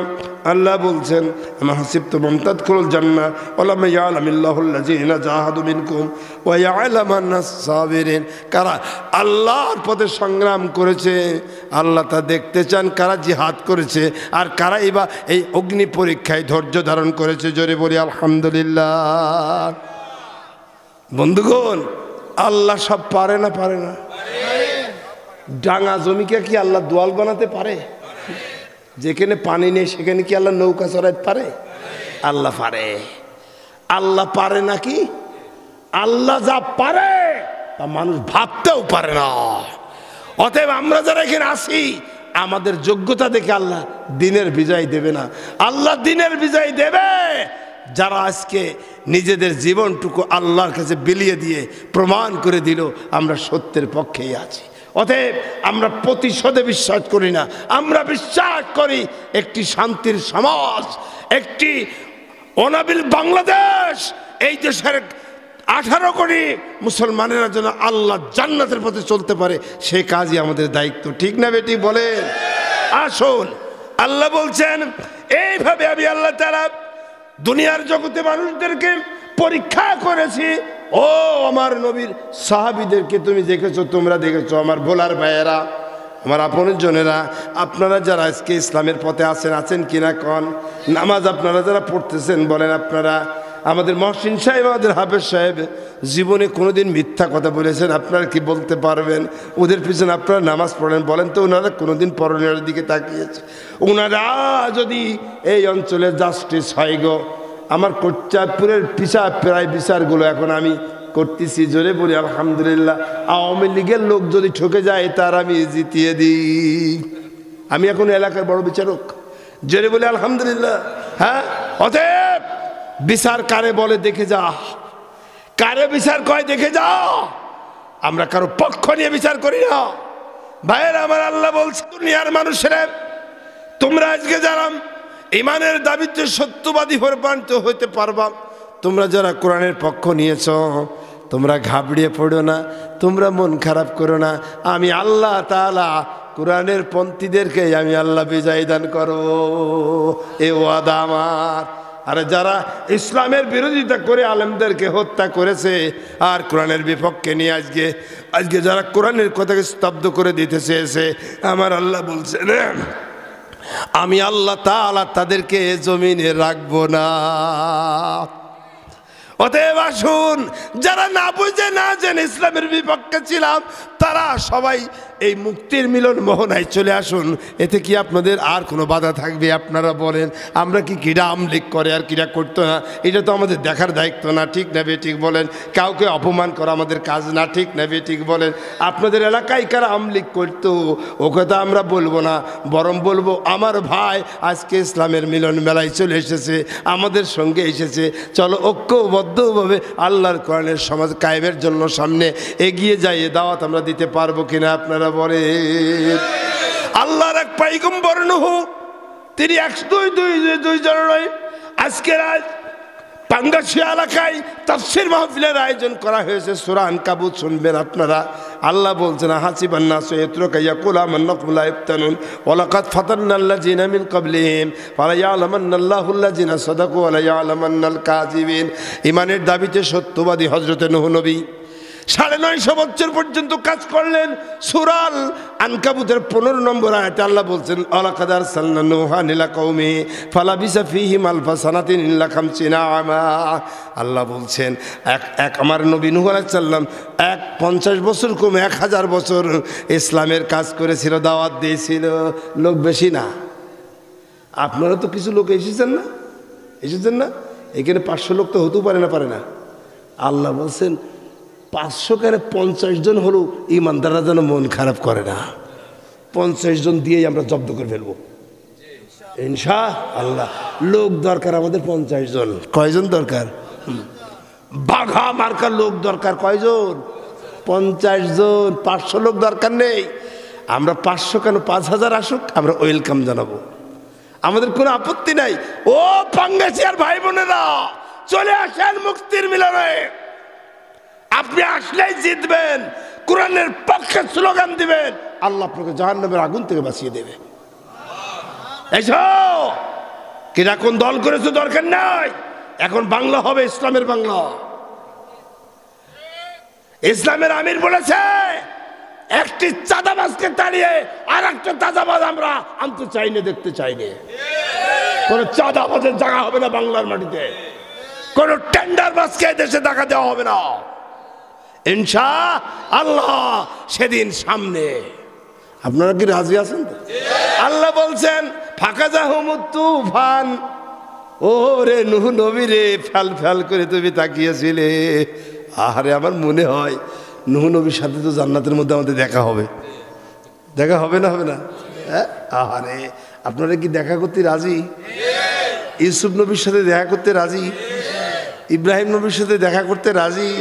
আল্লাহ বলছেন, আমা হাসিবতুম আন তাদখুলুল জান্নাহ ওয়ালাম্মা ইয়ালামিল্লাহুল লাযিনা জাহাদু মিনকুম ওয়া ইয়ালামান্নাস সাবিরিন। কারা আল্লাহর পথে সংগ্রাম করেছে, আল্লাহ তা দেখতে চান, কারা জিহাদ করেছে আর কারা এই অগ্নি পরীক্ষায় ধৈর্য ধারণ করেছে। জোরে বলি আলহামদুলিল্লাহ। বন্ধুগণ, আল্লাহ সব পারে না? পারে না? ডাঙা জমিকে কি আল্লাহ দোয়াল বানাতে পারে? যেখানে পানি নেই সেখানে কি আল্লাহ নৌকা চড়াইতে পারে? আল্লাহ পারে। আল্লাহ পারে নাকি? আল্লাহ যা পারে তা মানুষ ভাবতেও পারে না। অতএব আমরা যারা এখানে আসি, আমাদের যোগ্যতা দেখে আল্লাহ দিনের বিজয় দেবে না। আল্লাহ দিনের বিজয় দেবে যারা আজকে নিজেদের জীবনটুকু আল্লাহর কাছে বিলিয়ে দিয়ে প্রমাণ করে দিল আমরা সত্যের পক্ষেই আছি। অতএব আমরা প্রতিশোধে বিশ্বাস করি না, আমরা বিশ্বাস করি একটি শান্তির সমাজ, একটি অনাবিল বাংলাদেশ, এই দেশের 18 কোটি মুসলমানেরা যেন আল্লাহ জান্নাতের পথে চলতে পারে, সে কাজই আমাদের দায়িত্ব। ঠিক না বেটি বলেন? আসুন, আল্লাহ বলছেন, এইভাবে আমি আল্লাহ তাআলা দুনিয়ার জগতে মানুষদেরকে পরীক্ষা করেছি। ও আমার নবীর সাহাবীদেরকে তুমি দেখেছো, তোমরা দেখেছো। আমার ভোলার ভাইয়েরা, আমার আপনের জনেরা, আপনারা যারা আজকে ইসলামের পথে আছেন কিনা কন? নামাজ আপনারা যারা পড়তেছেন বলেন, আপনারা আমাদের মহসিন সাহেব, আমাদের হাফেজ সাহেব জীবনে কোনোদিন মিথ্যা কথা বলেছেন? আপনারা কি বলতে পারবেন? ওদের পিছনে আপনারা নামাজ পড়েন, বলেন তো ওনারা কোনোদিন পরনের দিকে তাকিয়েছে? ওনারা যদি এই অঞ্চলে জাস্টিস হয় গো, আমার কোটচাঁদপুরের প্রায় বিচারগুলো এখন আমি করতেছি, জোরে বলি আলহামদুলিল্লাহ। আওয়ামী লীগের লোক যদি ঠকে যায় তার আমি জিতিয়ে দিই। আমি এখন এলাকার বড় বিচারক, জোরে বলি আলহামদুলিল্লাহ। হ্যাঁ, অতএব বিচার কারে বলে দেখে যা, কারে বিচার কয় দেখে যা। আমরা কারো পক্ষ নিয়ে বিচার করি না ভাইয়ের আমার। আল্লাহ বলছে দুনিয়ার মানুষেরা, তোমরা আজকে যারা ইমানের দাবিতে সত্যবাদী প্রমাণিত হইতে পারবা, তোমরা যারা কোরআনের পক্ষ নিয়েছ, তোমরা ঘাবড়িয়ে পড়ো না, তোমরা মন খারাপ করো না। আমি আল্লাহ তাআলা কোরআনের পন্থীদেরকে আমি আল্লাহ বিজয় দান করব, এ ওয়াদা আমার। আর যারা ইসলামের বিরোধিতা করে আলেমদেরকে হত্যা করেছে আর কোরআনের বিপক্ষে নিয়ে আজকে যারা কোরআনের কথাকে স্তব্ধ করে দিতে চেয়েছে, আমার আল্লাহ বলছেন আমি আল্লাহ তাআলা তাদেরকে জমিনে রাখবো না। অতএব আসুন, যারা না বুঝে না জেনে ইসলামের বিপক্ষে ছিলাম, তারা সবাই এই মুক্তির মিলন মোহনায় চলে আসুন। এতে কি আপনাদের আর কোনো বাধা থাকবে? আপনারা বলেন, আমরা কি ক্রীড়া আমলিক করে আর ক্রীড়া করতো না? এটা তো আমাদের দেখার দায়িত্ব না, ঠিক না বেঠিক বলেন? কাউকে অপমান করা আমাদের কাজ না, ঠিক না বেঠিক বলেন? আপনাদের এলাকায় কারা আমলিক করতো ও কথা আমরা বলবো না, বরং বলবো আমার ভাই আজকে ইসলামের মিলন মেলায় চলে এসেছে, আমাদের সঙ্গে এসেছে, চলো ঐক্যবদ্ধভাবে আল্লাহর কোরআনের সমাজ কায়েমের জন্য সামনে এগিয়ে যাই। দাওয়াত আমরা দিতে পারবো কিনা আপনারা বলে? আল্লাহর এক পয়গম্বর নূহ, তিনি 102 জন নয়, আজকের আজ পাঙ্গাশিয়া এলাকায় তাফসীর মাহফিলের আয়োজন করা হয়েছে। সূরা আনকাবুত শুনবেন আপনারা। আল্লাহ বলছেন হাসিবান নাসু ইয়াতরুকা ইয়াকুলু আমান্না লা ইফতানুন ওয়া লাকাদ ফাতান্নাল্লাযিনা মিন ক্বাবলিহিম ফালা ইয়ালামান্নাল্লাহুল্লাযিনা সাদাকু ওয়া লা ইয়ালামান্নাল কাযিবিন। ইমানের দাবিতে সত্যবাদী হযরতে নূহ নবী 950 বছর পর্যন্ত কাজ করলেন। সূরা আনকাবুতের 15 নম্বর আয়াতে আল্লাহ বলছেন ওয়ালাকাদ আরসালনা নূহান ইলা কওমি ফালাবিসা ফীহিম আলফা সানাতিন ইল্লা 50 আমা। আল্লাহ বলছেন এক আমার নবী নূহ আলাইহিস সালাম 50 বছর কম 1000 বছর ইসলামের কাজ করেছিল, দাওয়াত দিয়েছিল। লোক বেশি না। আপনারা তো কিছু লোক এসেছেন না? এখানে 500 লোক তো হতেও পারে না। আল্লাহ বলছেন 500 কেন 50 জন হলেও ইমানদাররা যেন মন খারাপ করে না। 50 জন দিয়েই আমরা জব্দ করে ফেলবো ইনশাআল্লাহ। লোক দরকার আমাদের 50 জন। কয়জন দরকার? বাঘা মার্কার লোক দরকার কয়জন? 50 জন। 500 লোক দরকার নেই। আমরা 500 কেন 5000 আসুক, আমরা ওয়েলকাম জানাবো, আমাদের কোনো আপত্তি নাই। ও পাঙ্গাসিয়ার ভাই বোনেরা, চলে আসেন মুক্তির মিলনে। আপনি আসলেই জিতবেন, কোরআনের পক্ষে স্লোগান দিবেন, আল্লাহ আপনাকে জাহান্নামের আগুন থেকে বাঁচিয়ে দেবে। এসো, কিনা কোন দল করেছে দরকার নাই। এখন বাংলা হবে ইসলামের বাংলা। ইসলামের আমির বলেছে একটি চাঁদাবাজকে তাড়িয়ে আর একটা চাঁদাবাজ আমরা আনতে চাই না, দেখতে চাই না। কোন চাঁদাবাজের জায়গা হবে না বাংলার মাটিতে। কোন টেন্ডারবাজকে দেশে দেখা দেওয়া হবে না ইনশাআল্লাহ। সেদিন সামনে। আপনারা কি রাজি আছেন তো? আল্লাহ বলছেন ফাঁকা জাহুমুত তুফান। ও রে নূহ নবী রে, ফ্যাল ফ্যাল করে তুমি তাকিয়েছিলে। আহারে, আমার মনে হয় নূহ নবীর সাথে তো জান্নাতের মধ্যে আমাদের দেখা হবে না? হবে না? আহারে, আপনারা কি দেখা করতে রাজি? ইউসুফ নবীর সাথে দেখা করতে রাজি? ইব্রাহিম নবীর সাথে দেখা করতে রাজি?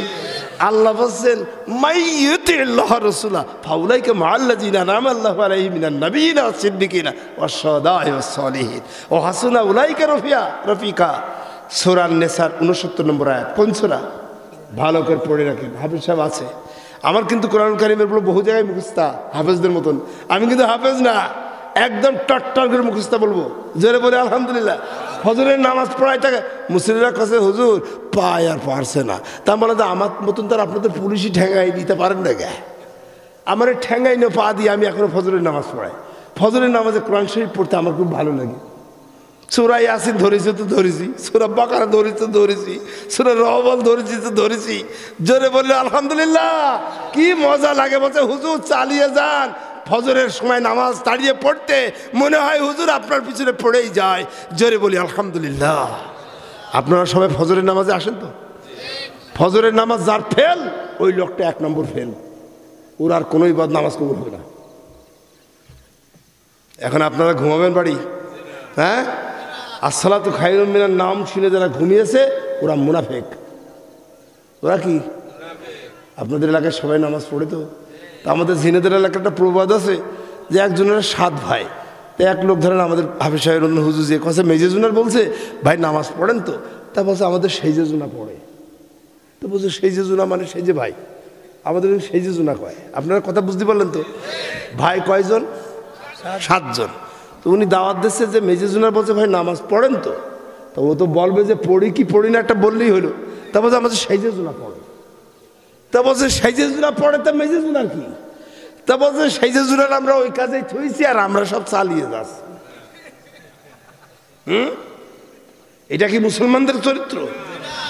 আল্লাহ বলছেন মাইয়ুতিল্লাহ রাসূলা ফাউলাইকা মাআল্লাযিনা আনআমা আল্লাহু আলাইহিম মিনান নাবিয়িনা ওয়াস সিদ্দিকিনা ওয়াস শুহাদা'i ওয়াস সালিহিন ওয়া হাসুনা উলাইকা রফিকা। সূরা আন-নিসার 69 নম্বর আয়াত। কোন সূরা? ভালো করে পড়ে রাখেন, হাফেজ সাহেব আছে। আমার কিন্তু কোরআন কারীমের বহু জায়গায় মুখস্থ, হাফেজদের মতন। আমি কিন্তু হাফেজ না, একদম টট্টর করে মুখস্থ বলবো। জোরে বলে আলহামদুলিল্লাহ। ফজরের নামাজ পড়াই থাকে, মুসলিমরা কাছে হুজুর পায় আর পারছে না। তা বলে তো আমার মতন তার আপনাদের পুলিশই ঠেঙ্গাই দিতে পারেন না গে। আমার ঠেঙ্গাই না পা দিয়ে আমি এখনো ফজরের নামাজ পড়াই। ফজরের নামাজে কোরআন শরীফ পড়তে আমার খুব ভালো লাগে। সূরা ইয়াসিন ধরেছি তো ধরেছি, সূরা বাকারা ধরেছি তো ধরেছি, সূরা রহমান ধরেছি তো ধরেছি। জোরে বললে আলহামদুলিল্লাহ। কি মজা লাগে। বলছে হুজুর চালিয়ে যান। ফজরের সময় নামাজ দাঁড়িয়ে পড়তে মনে হয় হুজুর আপনার পিছনে পড়েই যায়। জোরে বলি আলহামদুলিল্লাহ। আপনারা সবাই ফজরের নামাজে আসেন তো? ফজরের নামাজ যার ফেল ওই লোকটা 1 নম্বর ফেল, ওর আর কোনো ইবাদত নামাজ কবুল হবে না। এখন আপনারা ঘুমাবেন বাড়ি, হ্যাঁ? আসসালাতু খায়রুম মিনান নাম শুনে যারা ঘুমিয়েছে ওরা মুনাফেক। ওরা কি? আপনাদের এলাকায় সবাই নামাজ পড়ে তো? তা আমাদের ঝিনেদের এলাকায় একটা প্রবাদ আছে যে একজনের 7 ভাই, তো এক লোক ধরেন আমাদের হাফিজ সাহেব হুজুর যে কথা মেজেজুনার বলছে ভাই নামাজ পড়েন তো, তা বলছে আমাদের সেই যে জুনা পড়ে। তো বলছে সেই যে জুনা মানে সেই যে ভাই, আমাদের সেই যে জুনা কয়। আপনারা কথা বুঝতে পারলেন তো? ভাই কয়জন? 7 জন। তো উনি দাওয়াত দিচ্ছে যে মেজেজুনার বলছে ভাই নামাজ পড়েন তো, তা ও তো বলবে যে পড়ি কি পড়ি না একটা বললেই হলো। তা বলছে আমাদের সেই যে জুনা পড়ে। তা বলছে সেই যে জুনা পড়ে তা মেজেজুনার কি? তা বলছে সেই যে জুনার আমরা ওই কাজেই থইছি আর আমরা সব চালিয়ে যাচ্ছি। এটা কি মুসলমানদের চরিত্র?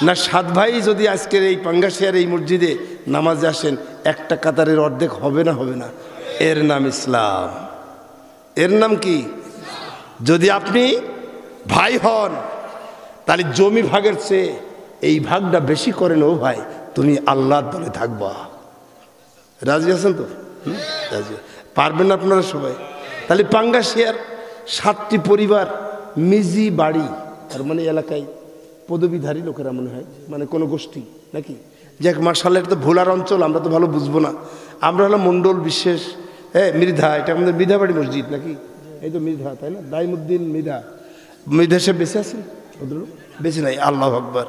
না 7 ভাই যদি আজকের এই পাঙ্গাশিয়ার এই মসজিদে নামাজে আসেন একটা কাতারের অর্ধেক হবে না? হবে না? এর নাম ইসলাম। এর নাম কি? যদি আপনি ভাই হন তাহলে জমি ভাগের চেয়ে এই ভাগটা বেশি করেন। ও ভাই তুমি আল্লাহর দলে থাকবা। রাজি আছেন তো? রাজি পারবেন আপনারা সবাই? তাহলে পাঙ্গাশিয়ার 7টি পরিবার মিজি বাড়ি, তার মানে এলাকায় পদবীধারী লোকেরা মনে হয়, মানে কোনো গোষ্ঠী নাকি? যাক মার্শাল্লাহ, এটা তো ভোলার অঞ্চল, আমরা তো ভালো বুঝবো না। আমরা হলো মণ্ডল বিশেষ, হ্যাঁ মৃধা, এটা আমাদের মৃধাবাড়ি মসজিদ নাকি? এই তো মৃধা, তাই না? দাইমুদ্দিন মৃধা, মৃধা সে বেঁচে আছেন? বেশি নাই, আল্লাহ আকবার।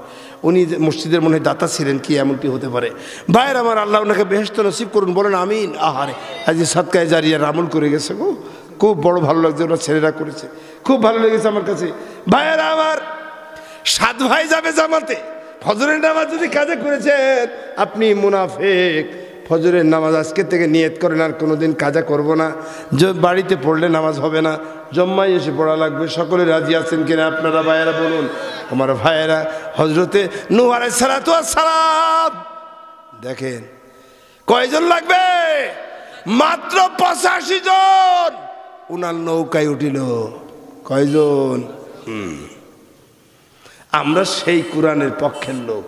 উনি মসজিদের মনে হয় দাতা ছিলেন, কি এমনটি হতে পারে? ভাইয়ের আমার, আল্লাহ ওনাকে বেহেশত নসিব করুন, বলেন আমিন। আহারে আজ সাদকায়ে জারিয়ার আমল করে গেছে গো, খুব বড় ভালো লাগছে, ওরা ছেলেরা করেছে, খুব ভালো লেগেছে আমার কাছে। ভাইয়েরা আমার, 7 ভাই যাবে জামাতে, ফজরের নামাজ যদি কাজে করেছেন আপনি মুনাফেক। ফজরের নামাজ আজকে থেকে নিয়ত করেন আর কোনোদিন কাজা করব না, বাড়িতে পড়লে নামাজ হবে না, জম্মায় এসে পড়া লাগবে। সকলে রাজি আছেন কিনা আপনারা ভাইয়েরা বলুন? আমার ভাইয়েরা, হজরতে নূহ আলাইহিস সালাতু ওয়াস সালাম দেখেন কয়জন লাগবে? মাত্র 85 জন উনার নৌকায় উঠিল। কয়জন? আমরা সেই কোরআনের পক্ষের লোক।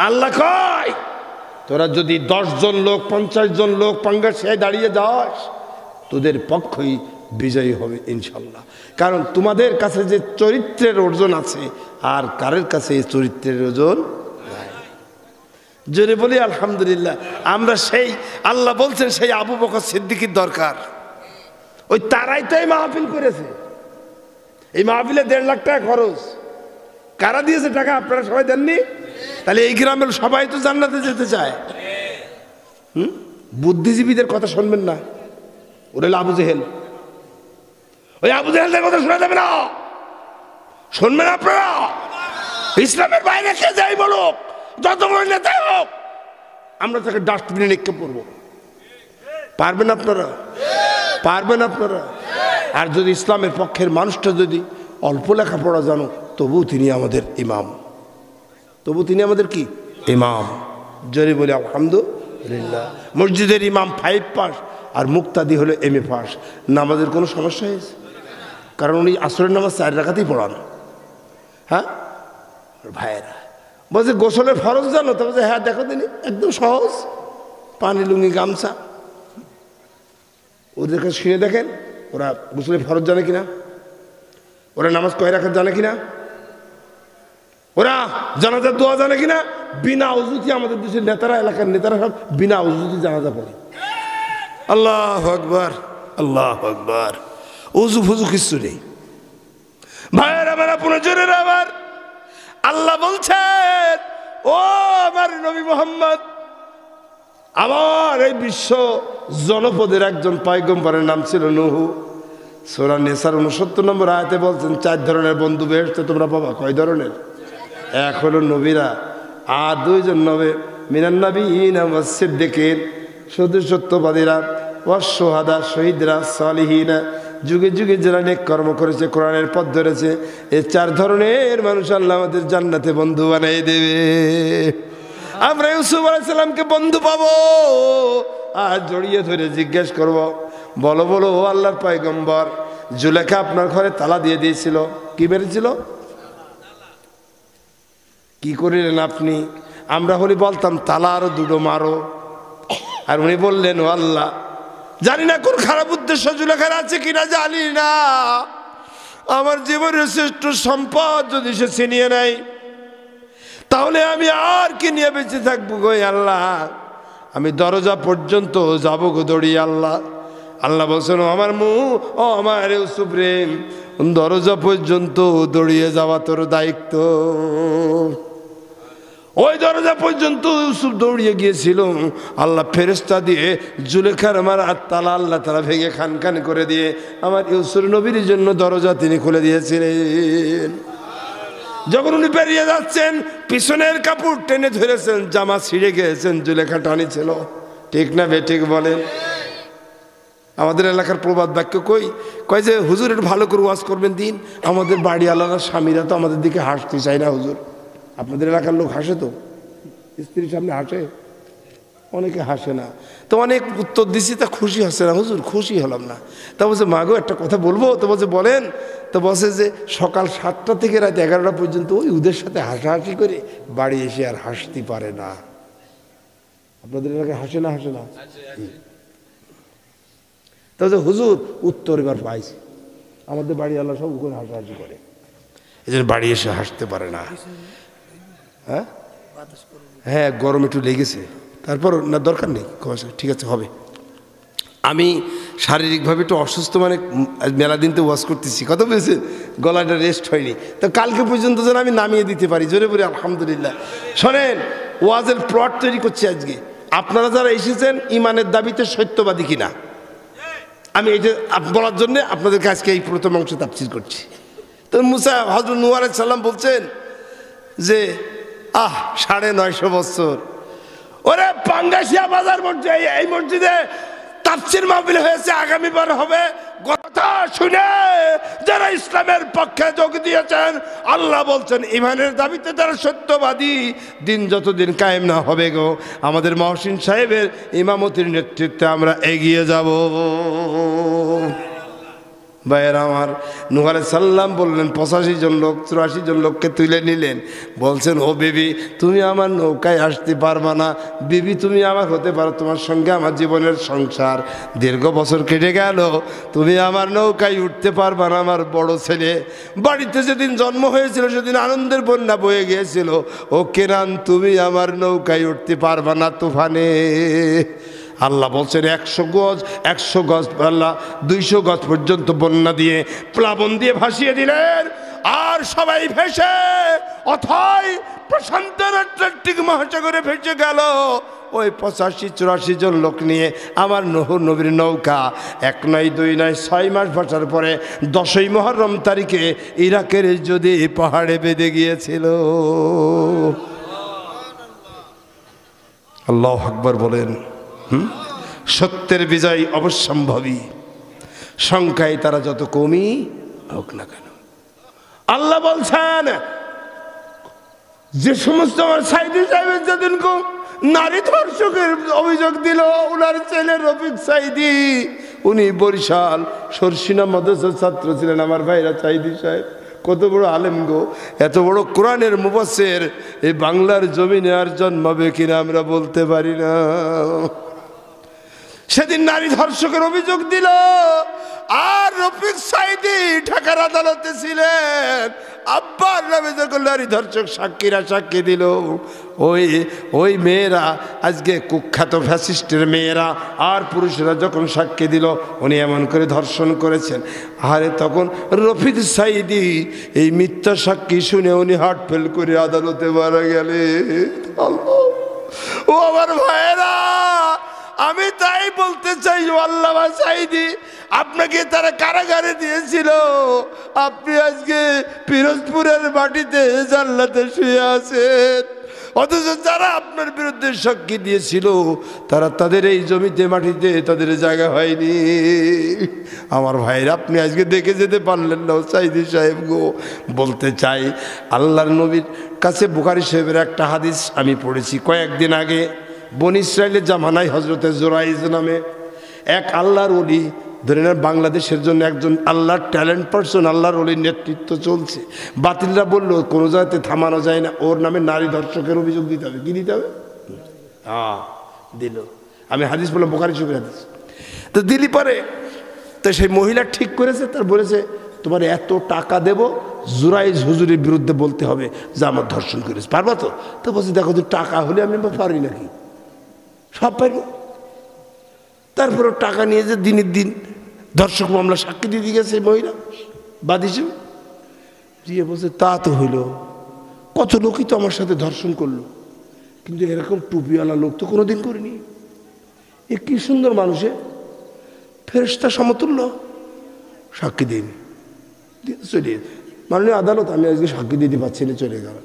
আল্লাহ কয় তোরা যদি 10 জন লোক 50 জন লোক পাঙ্গাশিয়ায় দাঁড়িয়ে যাস তোদের পক্ষই বিজয়ী হবে ইনশাল্লাহ। কারণ তোমাদের কাছে যে চরিত্রের অর্জন আছে আর কারের কাছে এই চরিত্রের ওজন নাই। জোরে বলি আলহামদুলিল্লাহ। আমরা সেই, আল্লাহ বলছেন সেই আবু বকর সিদ্দিকীর দরকার। ওই তারাই তো এই মাহফিল করেছে। এই মাহফিলে 1.5 লাখ টাকা খরচ। কারা দিয়েছে টাকা? আপনারা সবাই দেননি? তাহলে এই গ্রামের সবাই তো জান্নাতে যেতে চায়। বুদ্ধিজীবীদের কথা শুনবেন না, ওরা আবু জেহেল। ওই আবু জেহেলদের কথা শোনা যাবে না, শুনবেন আপনারা? ইসলামের বাইরে কে যাই বলুক, যত বড় নেতা হোক, আমরা তাকে ডাস্টবিনে নিক্ষেপ করবো। পারবেন আপনারা? পারবেন আপনারা? আর যদি ইসলামের পক্ষের মানুষটা যদি অল্প লেখাপড়া জানো, তবু তিনি আমাদের ইমাম, তবু তিনি আমাদের কি? ইমাম। জোরে বলি আলহামদুলিল্লাহ। মসজিদের ইমাম 5 পাস আর মুক্তাদি হলো MA পাস। নামাজের কোনো সমস্যা হয়েছে? কারণ উনি আসরের নামাজ 4 রাকাতেই পড়ান। হ্যাঁ ভাইয়েরা, বলছে গোসলের ফরজ জানো? তো বলছে হ্যাঁ দেখো তিনি, একদম সহজ, পানি লুঙ্গি গামছা। ওদের কাছে শুনে দেখেন ওরা গোসলের ফরজ জানে কিনা, ওরা নামাজ কয় রাকাত জানে কিনা, ওরা জানাজার দোয়া জানে কিনা। বিনা উজুতি আমাদের দেশের নেতারা, এলাকার নেতারা সব বিনা উজুতি জানাজা পড়ে। আল্লাহু আকবার, আল্লাহু আকবার। উজু ফুজু কিছু নেই। ভাইয়ের আমার, পুনজনের আমার, আল্লাহ বলছেন ও আমার নবী মুহাম্মদ, আমার এই বিশ্ব জনপদের একজন পয়গম্বরের নাম ছিল নূহ। সূরা নিসার 69 নম্বর আয়াতে বলছেন 4 ধরনের বন্ধু বেহেশতে তোমরা পাবা। কয় ধরনের? এক হলো নবীরা, আর 2 জন নবী মিনান নবিয়িন ওয়াস সিদ্দিকিন, শুধু সত্যবাদীরা, ওয়াস শুহাদা, শহীদরা, সালিহিনা, যুগে যুগে যারা নেক কর্ম করেছে, কোরআনের পথ ধরেছে, এই 4 ধরনের মানুষ আল্লাহ আমাদের জান্নাতে বন্ধু বানিয়ে দেবে। আমরা ইউসুফ আলাইহিস সালামকে বন্ধু পাবো আর জড়িয়ে ধরে জিজ্ঞেস করব, বলো বলো ও আল্লাহর পয়গম্বর, জুলেখা আপনার ঘরে তালা দিয়ে দিয়েছিল, কি মেরেছিল? কি করিলেন আপনি? আমরা হলে বলতাম তালা আরো দুটো মারো, আর উনি বললেন ও আল্লাহ, জানি না কোন খারাপ উদ্দেশ্য জুলেখার আছে কিনা জানি না, আমার জীবনের শ্রেষ্ঠ সম্পদ যদি সে ছিনিয়ে নেয় তাহলে আমি আর কি নিয়ে বেঁচে থাকবো গো আল্লাহ, আমি দরজা পর্যন্ত যাবো গো দৌড়িয়ে। আল্লাহ আল্লাহ বলছেন ও আমার ও আমার ইউসুফ রে, দরজা পর্যন্ত দৌড়িয়ে যাওয়া তোর দায়িত্ব। ওই দরজা পর্যন্ত ইউসুফ দৌড়িয়ে গিয়েছিল, আল্লাহ ফেরেশতা দিয়ে জুলেখার আমার তালা আল্লাহ তালা ভেঙে খান খান করে দিয়ে আমার ইউসুফ নবীর জন্য দরজা তিনি খুলে দিয়েছিলেন। যখন উনি বেরিয়ে যাচ্ছেন পিছনের কাপড় টেনে ধরেছেন, জামা ছিঁড়ে গিয়েছেন, জুলেখা টানি ছিল। ঠিক না বেঠিক বলেন? আমাদের এলাকার প্রবাদ বাক্য কয় যে হুজুরের ভালো করে ওয়াজ করবেন দিন, আমাদের বাড়ি আলাদা স্বামীরা তো আমাদের দিকে হাসতে চায় না হুজুর। আপনাদের এলাকার লোক হাসে তো? স্ত্রীর সামনে হাসে? অনেকে হাসে না। তো অনেক উত্তর দিছি, তা খুশি হচ্ছে না হুজুর, খুশি হলাম না। তা বলছে মাগো একটা কথা বলবো? তো বলছে বলেন। তো বলছে যে সকাল 7টা থেকে রাত 11টা পর্যন্ত ওই ওদের সাথে হাসাহাসি করে বাড়ি এসে আর হাসতে পারে না। আপনাদের এলাকায় হাসে না? হাসে না? তা বলছে হুজুর উত্তর এবার পাইছি, আমাদের বাড়ি আল্লাহ সব ওখানে হাসাহাসি করে, এই জন্য বাড়ি এসে হাসতে পারে না। হ্যাঁ হ্যাঁ, গরম একটু লেগেছে, তারপর না দরকার নেই, ঠিক আছে হবে। আমি শারীরিকভাবে একটু অসুস্থ, মানে মেলা দিন তো ওয়াজ করতেছি, কত বলছে গলাটা রেস্ট হয়নি, তো কালকে পর্যন্ত যেন আমি নামিয়ে দিতে পারি। জোরে বলি আলহামদুলিল্লাহ। শোনেন, ওয়াজের প্লট তৈরি করছি আজকে। আপনারা যারা এসেছেন ইমানের দাবিতে সত্যবাদী কিনা, আমি এইটা বলার জন্য আপনাদেরকে আজকে এই প্রথম অংশ তাফসীর করছি। তো মুসা হযরত নূহ আলাইহিস সালাম বলছেন যে 950 বছর ওরে পাঙ্গাসিয়া বাজার মসজিদ, এই মসজিদে তাফসীর মাহফিল হয়েছে, আগামীবার হবে। কথা শুনে যারা ইসলামের পক্ষে যোগ দিয়েছেন, আল্লাহ বলছেন ইমানের দাবিতে যারা সত্যবাদী, দিন যতদিন কায়েম না হবে গো, আমাদের মহসিন সাহেবের ইমামতির নেতৃত্বে আমরা এগিয়ে যাব। ভাইয়ের আমার, নূহ আলাইহিস সালাম বললেন 85 জন লোক 84 জন লোককে তুলে নিলেন, বলছেন ও বিবি তুমি আমার নৌকায় আসতে পারবা না, বিবি তুমি আমার হতে পারো, তোমার সঙ্গে আমার জীবনের সংসার দীর্ঘ বছর কেটে গেল, তুমি আমার নৌকায় উঠতে পারবা না। আমার বড় ছেলে বাড়িতে যেদিন জন্ম হয়েছিল সেদিন আনন্দের বন্যা বয়ে গিয়েছিল, ও কেনান তুমি আমার নৌকায় উঠতে পারবা না তুফানে। আল্লাহ বলছেন 100 গজ আল্লাহ 200 গজ পর্যন্ত বন্যা দিয়ে প্লাবন দিয়ে ভাসিয়ে দিলেন, আর সবাই ভেসে অথই প্রশান্ত আটলান্টিক মহাসাগরে ভেসে গেল। ওই 85-84 জন লোক নিয়ে আমার নূহ নবীর নৌকা 1 নয় 2 নয় 6 মাস ভাসার পরে 10ই মুহররম তারিখে ইরাকের যদি পাহাড়ে বেঁধে গিয়েছিল। আল্লাহু আকবার বলেন। সত্যের বিজয় অবশ্যম্ভাবী, সংখ্যায় তারা যত কমই হোক না কেন। আল্লাহ বলছেন যে সমস্ত আমার সাইদি সাহেবের যেদিন নারী ধর্ষকের অভিযোগ দিল, ওনার ছেলে রফিক সাইদি, উনি বরিশাল সরসিনা মাদ্রাসার ছাত্র ছিলেন। আমার ভাইরা সাইদি সাহেব কত বড় আলেম গো, এত বড় কোরআনের মুফাসসির এই বাংলার জমিনে আর জন্মাবে কিনা আমরা বলতে পারি না। সেদিন নারী ধর্ষকের অভিযোগ দিল, আর রফিক সাইদি ঢাকার আদালতে ছিলেন। আব্বার নামে যখন নারী ধর্ষক সাক্ষীরা সাক্ষী দিল, ওই মেয়েরা আজকে কুখ্যাত ফ্যাসিস্টের মেয়েরা আর পুরুষরা যখন সাক্ষী দিল উনি এমন করে ধর্ষণ করেছেন, আরে তখন রফিক সাইদি এই মিথ্যা সাক্ষী শুনে উনি হার্ট ফেল করে আদালতে মারা গেলেন। ও আমার ভাইয়েরা, আমি তাই বলতে চাই আল্লামা সাইদি আপনাকে তারা কারাগারে দিয়েছিল, আপনি আজকে পিরোজপুরের মাটিতে জান্নাতে শুয়ে আছেন, অথচ যারা আপনার বিরুদ্ধে সাক্ষী দিয়েছিল তারা তাদের এই জমিতে মাটিতে তাদের জায়গা হয়নি। আমার ভাইরা, আপনি আজকে দেখে যেতে পারলেন না সাইদি সাহেব গো। বলতে চাই আল্লাহর নবীর কাছে বুখারী সাহেবের একটা হাদিস আমি পড়েছি কয়েকদিন আগে। বনি ইসরাইলের জামানায় হজরতে জোরাইজ নামে এক আল্লাহর ওলি ধরে নেন বাংলাদেশের জন্য একজন আল্লাহর ট্যালেন্ট পারসন, আল্লাহর ওলির নেতৃত্ব চলছে, বাতিলরা বললো কোনো জায়গাতে থামানো যায় না, ওর নামে নারী ধর্ষকের অভিযোগ দিতে হবে। কি দিতে হবে? দিল। আমি হাদিস বললাম, বুখারী শরীফের হাদিস। তো দিলি পরে তো সেই মহিলা ঠিক করেছে, তার বলেছে তোমার এত টাকা দেব, জুরাইজ হুজুরের বিরুদ্ধে বলতে হবে যে আমার ধর্ষণ করেছে। পারবা তো? তো বলছি দেখো তো টাকা হলে আমি পারি নাকি, সব পারি। তারপরে টাকা নিয়ে যে দিনের দিন ধর্ষক মামলা সাক্ষী দিয়ে গেছে এই মহিলা বাদ হিসেবে দিয়ে বলছে তা তো হইল, কত লোকই তো আমার সাথে ধর্ষণ করলো, কিন্তু এরকম টুপিওয়ালা লোক তো কোনোদিন করিনি। এ কি সুন্দর মানুষে, ফেরেশতা সমতুল্য, সাক্ষী দিইনি, চলে মাননীয় আদালত আমি আজকে সাক্ষী দিতে পারছি না, চলে গেল।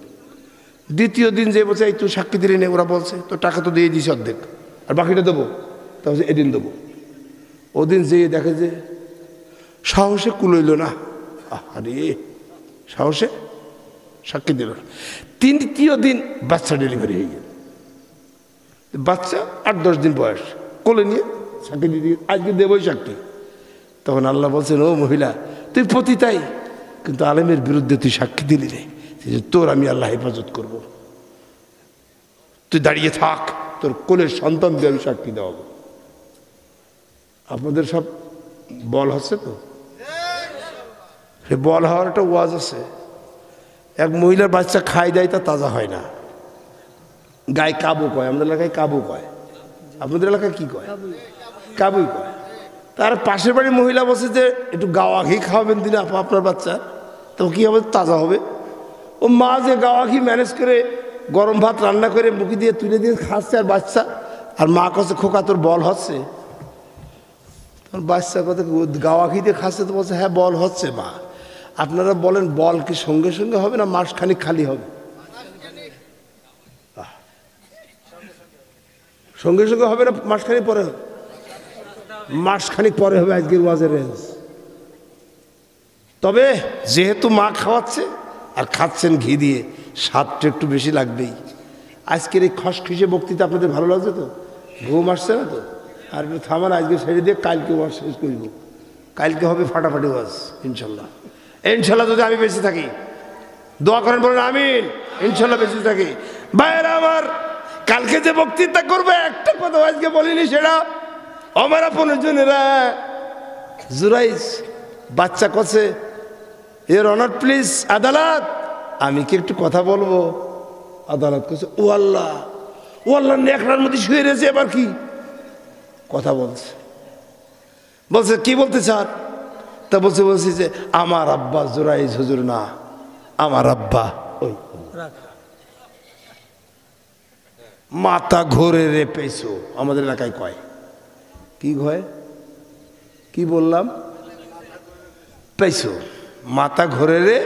দ্বিতীয় দিন যে বলছে এই তুই সাক্ষী দিলি না, ওরা বলছে তো টাকা তো দিয়ে দিস অর্ধেক, আর বাকিটা দেবো, তা বলছে এদিন দেবো। ওদিন যেয়ে দেখে যে সাহসে কুলইল না, আরে সাহসে সাক্ষী দিল না। তৃতীয় দিন বাচ্চা ডেলিভারি হয়ে গেল, বাচ্চা 8-10 দিন বয়স, কোলে নিয়ে সাক্ষী দিদি আজকে দেবই সাক্ষী। তখন আল্লাহ বলছেন ও মহিলা তুই পতিতাই, কিন্তু আলেমের বিরুদ্ধে তুই সাক্ষী দিলি রে, তোর আমি আল্লাহ হেফাজত করব, তুই দাঁড়িয়ে থাক, তোর কোলের সন্তান দিয়ে আমি সাক্ষী দেওয়াব। আপনাদের সব বল হচ্ছে তো, সে বল হওয়ার একটা ওয়াজ আছে। এক মহিলার বাচ্চা খাই দেয়, তা তাজা হয় না, গায়ে কাবু কয়, আমাদের এলাকায় কাবু কয়, আপনাদের এলাকায় কি কয়? কাবুই কয়। তার পাশের বাড়ির মহিলা বলছে যে একটু গাওয়া ঘি খাওয়াবেন দিনে আপনার বাচ্চা, তো কী হবে, তাজা হবে। ও মা যে গাওয়া ঘি ম্যানেজ করে গরম ভাত রান্না করে মুখি দিয়ে তুলে দিয়ে খাচ্ছে, আর বাচ্চা, আর মা কাছে খোকা তোর বল হচ্ছে, তোর বাচ্চা কত গাওয়া ঘি দিয়ে খাচ্ছে, তো বলছে হ্যাঁ বল হচ্ছে। মা আপনারা বলেন বল কি সঙ্গে সঙ্গে হবে না মাসখানিক খালি হবে? সঙ্গে সঙ্গে হবে না মাসখানিক পরে হবে? মাসখানিক পরে হবে আজকের ওয়াজের রেঞ্জ। তবে যেহেতু মা খাওয়াচ্ছে আর খাচ্ছেন ঘি দিয়ে, স্বাদটা একটু বেশি লাগবেই। আজকের এই খসখসে বক্তৃতা আপনাদের ভালো লাগছে তো? ঘুম আসছে না তো? আর একটু থামান, আজকে ছেড়ে দিয়ে কালকে ওয়াজ শেষ করব। কালকে হবে ফাটাফাটি ওয়াজ ইনশাল্লাহ। ইনশাল্লাহ যদি আমি বেঁচে থাকি, দোয়া করেন, বলেন আমিন। ইনশাল্লাহ বেঁচে থাকি। ভাইয়েরা আমার, কালকে যে বক্তৃতা করবে একটা কথা আজকে বলিনি, সেটা আমার আপনজনেরা জুরাইজ বাচ্চা করছে, এর অনার প্লিজ আদালত, আমি কি একটু কথা বলবো? আদালত করছে ও আল্লাহ, ও আল্লাহ নেকড়ার মধ্যে শুয়ে রয়েছে, এবার কি কথা বলছে? বলছে কি বলতে চান? তা বলছি যে আমার আব্বা জুরাইজ হুজুর না, আমার আব্বা ওই মাথা ঘোরে রে পেছো, আমাদের এলাকায় কয়। কি কয়? কি বললাম? পেছো, মাথা ঘোরে রে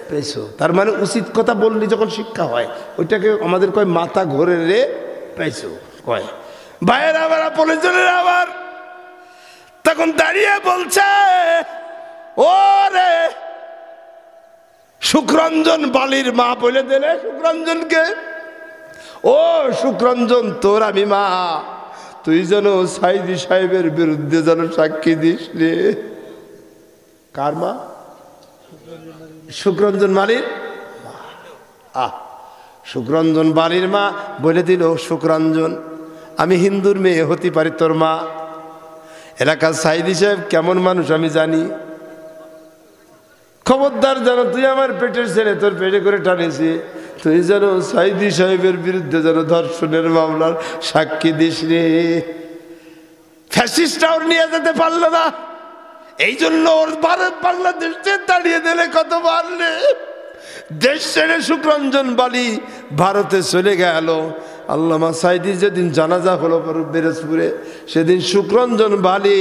পেছো। তার মানে উচিত কথা বললি যখন শিক্ষা হয়, ওইটাকে আমাদের কয় মাথা ঘোরে রে পেছো কয়। ভাইয়ের আবার আপনজনের আবার তখন দাঁড়িয়ে বলছে ও রে শুক্রঞ্জন বালির মা বলে দিলে শুক্রঞ্জনকে, ও শুক্রঞ্জন তোর আমি মা, তুই যেন সাইদি সাহেবের বিরুদ্ধে যেন সাক্ষী দিস রে। কার মা? শুক্রঞ্জন বালির মা। শুক্রঞ্জন বালির মা বলে দিল শুক্রঞ্জন আমি হিন্দুর মেয়ে হতে পারি তোর মা। এলাকার সাইদি সাহেব কেমন মানুষ আমি জানি, খবরদার যেন তুই আমার পেটের ছেলে, তোর পেটে করে টানেছি, তুই যেন সাইদি সাহেবের বিরুদ্ধে যেন ধর্ষণের মামলার সাক্ষী দিস রে। ফ্যাসিস্টরা নিয়ে যেতে পারলো না, এই জন্য ওর ভারত বাংলাদেশে দাঁড়িয়ে দিলে কত পারলে দেশ ছেড়ে শুক্রঞ্জন বালি ভারতে চলে গেল। আল্লামা সাইদি যেদিন জানাজা হলো বেরসপুরে, সেদিন শুক্রঞ্জন বালি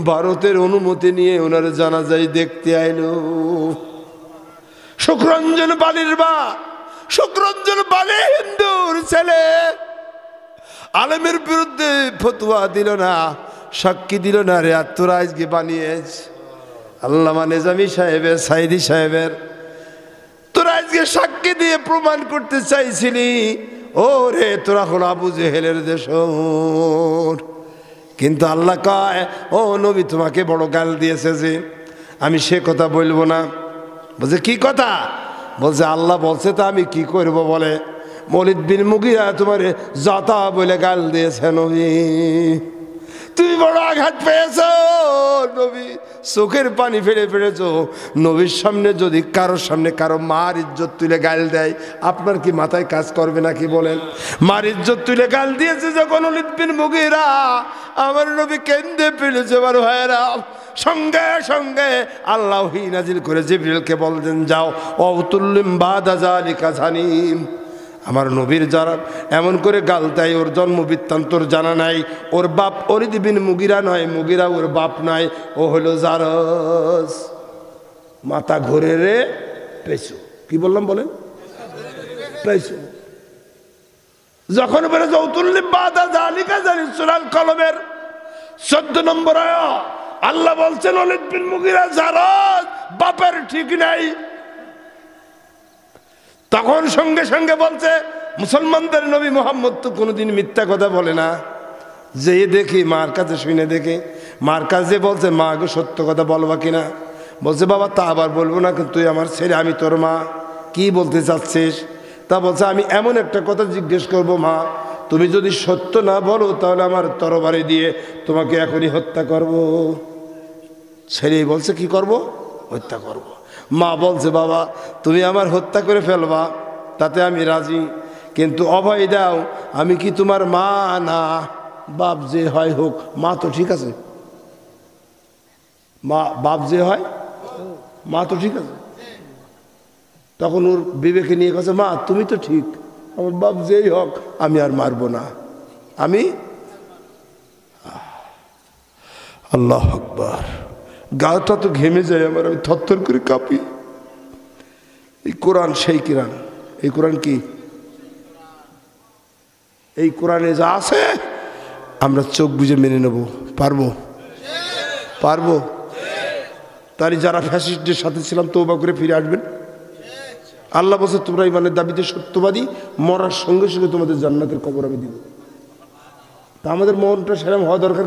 ভারতের অনুমতি নিয়ে ওনার জানাজাই দেখতে আইলো। শুক্রঞ্জন বালির মা, শুক্রঞ্জন বালি হিন্দুর ছেলে, আলেমের বিরুদ্ধে ফতোয়া দিল না, সাক্ষী দিল না রে। আর তোরা আজকে বানিয়েছ আল্লামা নিজামী সাহেবের, সাইদি সাহেবের, তোরা আজকে সাক্ষী দিয়ে প্রমাণ করতে চাইছিলি ও রে তোরা হল আবু জেহেলের দেশ। কিন্তু আল্লাহ কয়, ও নবী তোমাকে বড় গাল দিয়েছে যে আমি সে কথা বলবো না। বলছে কি কথা? বলছে আল্লাহ বলছে তা আমি কি করব বলে? ওলীদ বিন মুগীরা তোমার জাতা বলে গাল দিয়েছে নবী। তুমি বড় আঘাত পেয়েছ নবী, চোখের পানি ফেলে ফেলেছ। নবীর সামনে যদি কারোর সামনে কারো মার ইজ্জত তুলে গাল দেয়, আপনার কি মাথায় কাজ করবে নাকি বলেন? মার ইজ্জত তুলে গাল দিয়েছে যখন ওলীদ বিন মুগীরা, আমার নবী কেঁদে ফেলেছে। আমার ভাইয়েরা, সঙ্গে সঙ্গে আল্লাহ ওহী নাজিল করে জিবরিলকে বললেন, যাও অতুল্লিম বাদা যালিকা জানিম। আমার নবীর যারা এমন করে গাল দেয়, ওর জন্ম বৃত্তান্তর জানা নাই। ওর বাপ ওলীদ বিন মুগীরা নয়, মুগীরা ওর বাপ নয়, ও হলো জারজ। মাথা ঘুরে রে পেছু, কি বললাম বলেন? পেছু। যখন বলে যৌতুল্লিম বাদা যালিকা জানিম, সূরা কলমের 14 নম্বর আয়াত, আল্লাহ বলছেন ওলীদ বিন মুগীরা জারজ, বাপের ঠিক নাই। তখন সঙ্গে সঙ্গে বলছে, মুসলমানদের নবী মুহাম্মদ তো কোনোদিন মিথ্যা কথা বলে না। যে দেখি মার কাছে শুনে দেখে, মার কাছে বলছে, মা গো সত্য কথা বলবা কিনা? বলছে, বাবা তা আবার বলবো না, কিন্তু তুই আমার ছেলে, আমি তোর মা, কি বলতে চাচ্ছিস? তা বলছে, আমি এমন একটা কথা জিজ্ঞেস করব মা, তুমি যদি সত্য না বলো তাহলে আমার তরবারি দিয়ে তোমাকে এখনই হত্যা করব। ছেলে বলছে, কি করব? হত্যা করব। মা বলছে, বাবা তুমি আমার হত্যা করে ফেলবা, তাতে আমি রাজি, কিন্তু অভয় দাও, আমি কি তোমার মা না? বাপ যে হয় হোক, মা তো ঠিক আছে, মা বাপ যে হয় মা তো ঠিক আছে। তখন ওর বিবেকে নিয়ে কাছে, মা তুমি তো ঠিক, আমার বাপ যেই হোক আমি আর মারবো না, আমি। আল্লাহ আকবার। গাটা তো ঘেমে যায় আমার, আমি থরথর করে কাঁপি। এই কোরআন সেই কোরআন। এই কোরআন কি? এই কোরআনে যা আছে আমরা চোখ বুঝে মেনে নেব। পারবো? পারবো? তারই যারা ফ্যাসিস্টদের সাথে ছিলাম তওবা করে ফিরে আসবেন। আল্লাহ বলছে, তোমরা ইমানের দাবিতে সত্যবাদী, মরার সঙ্গে সঙ্গে তোমাদের জান্নাতের কবর আমি দিব। তা আমাদের মনটা সেরকম হওয়া দরকার।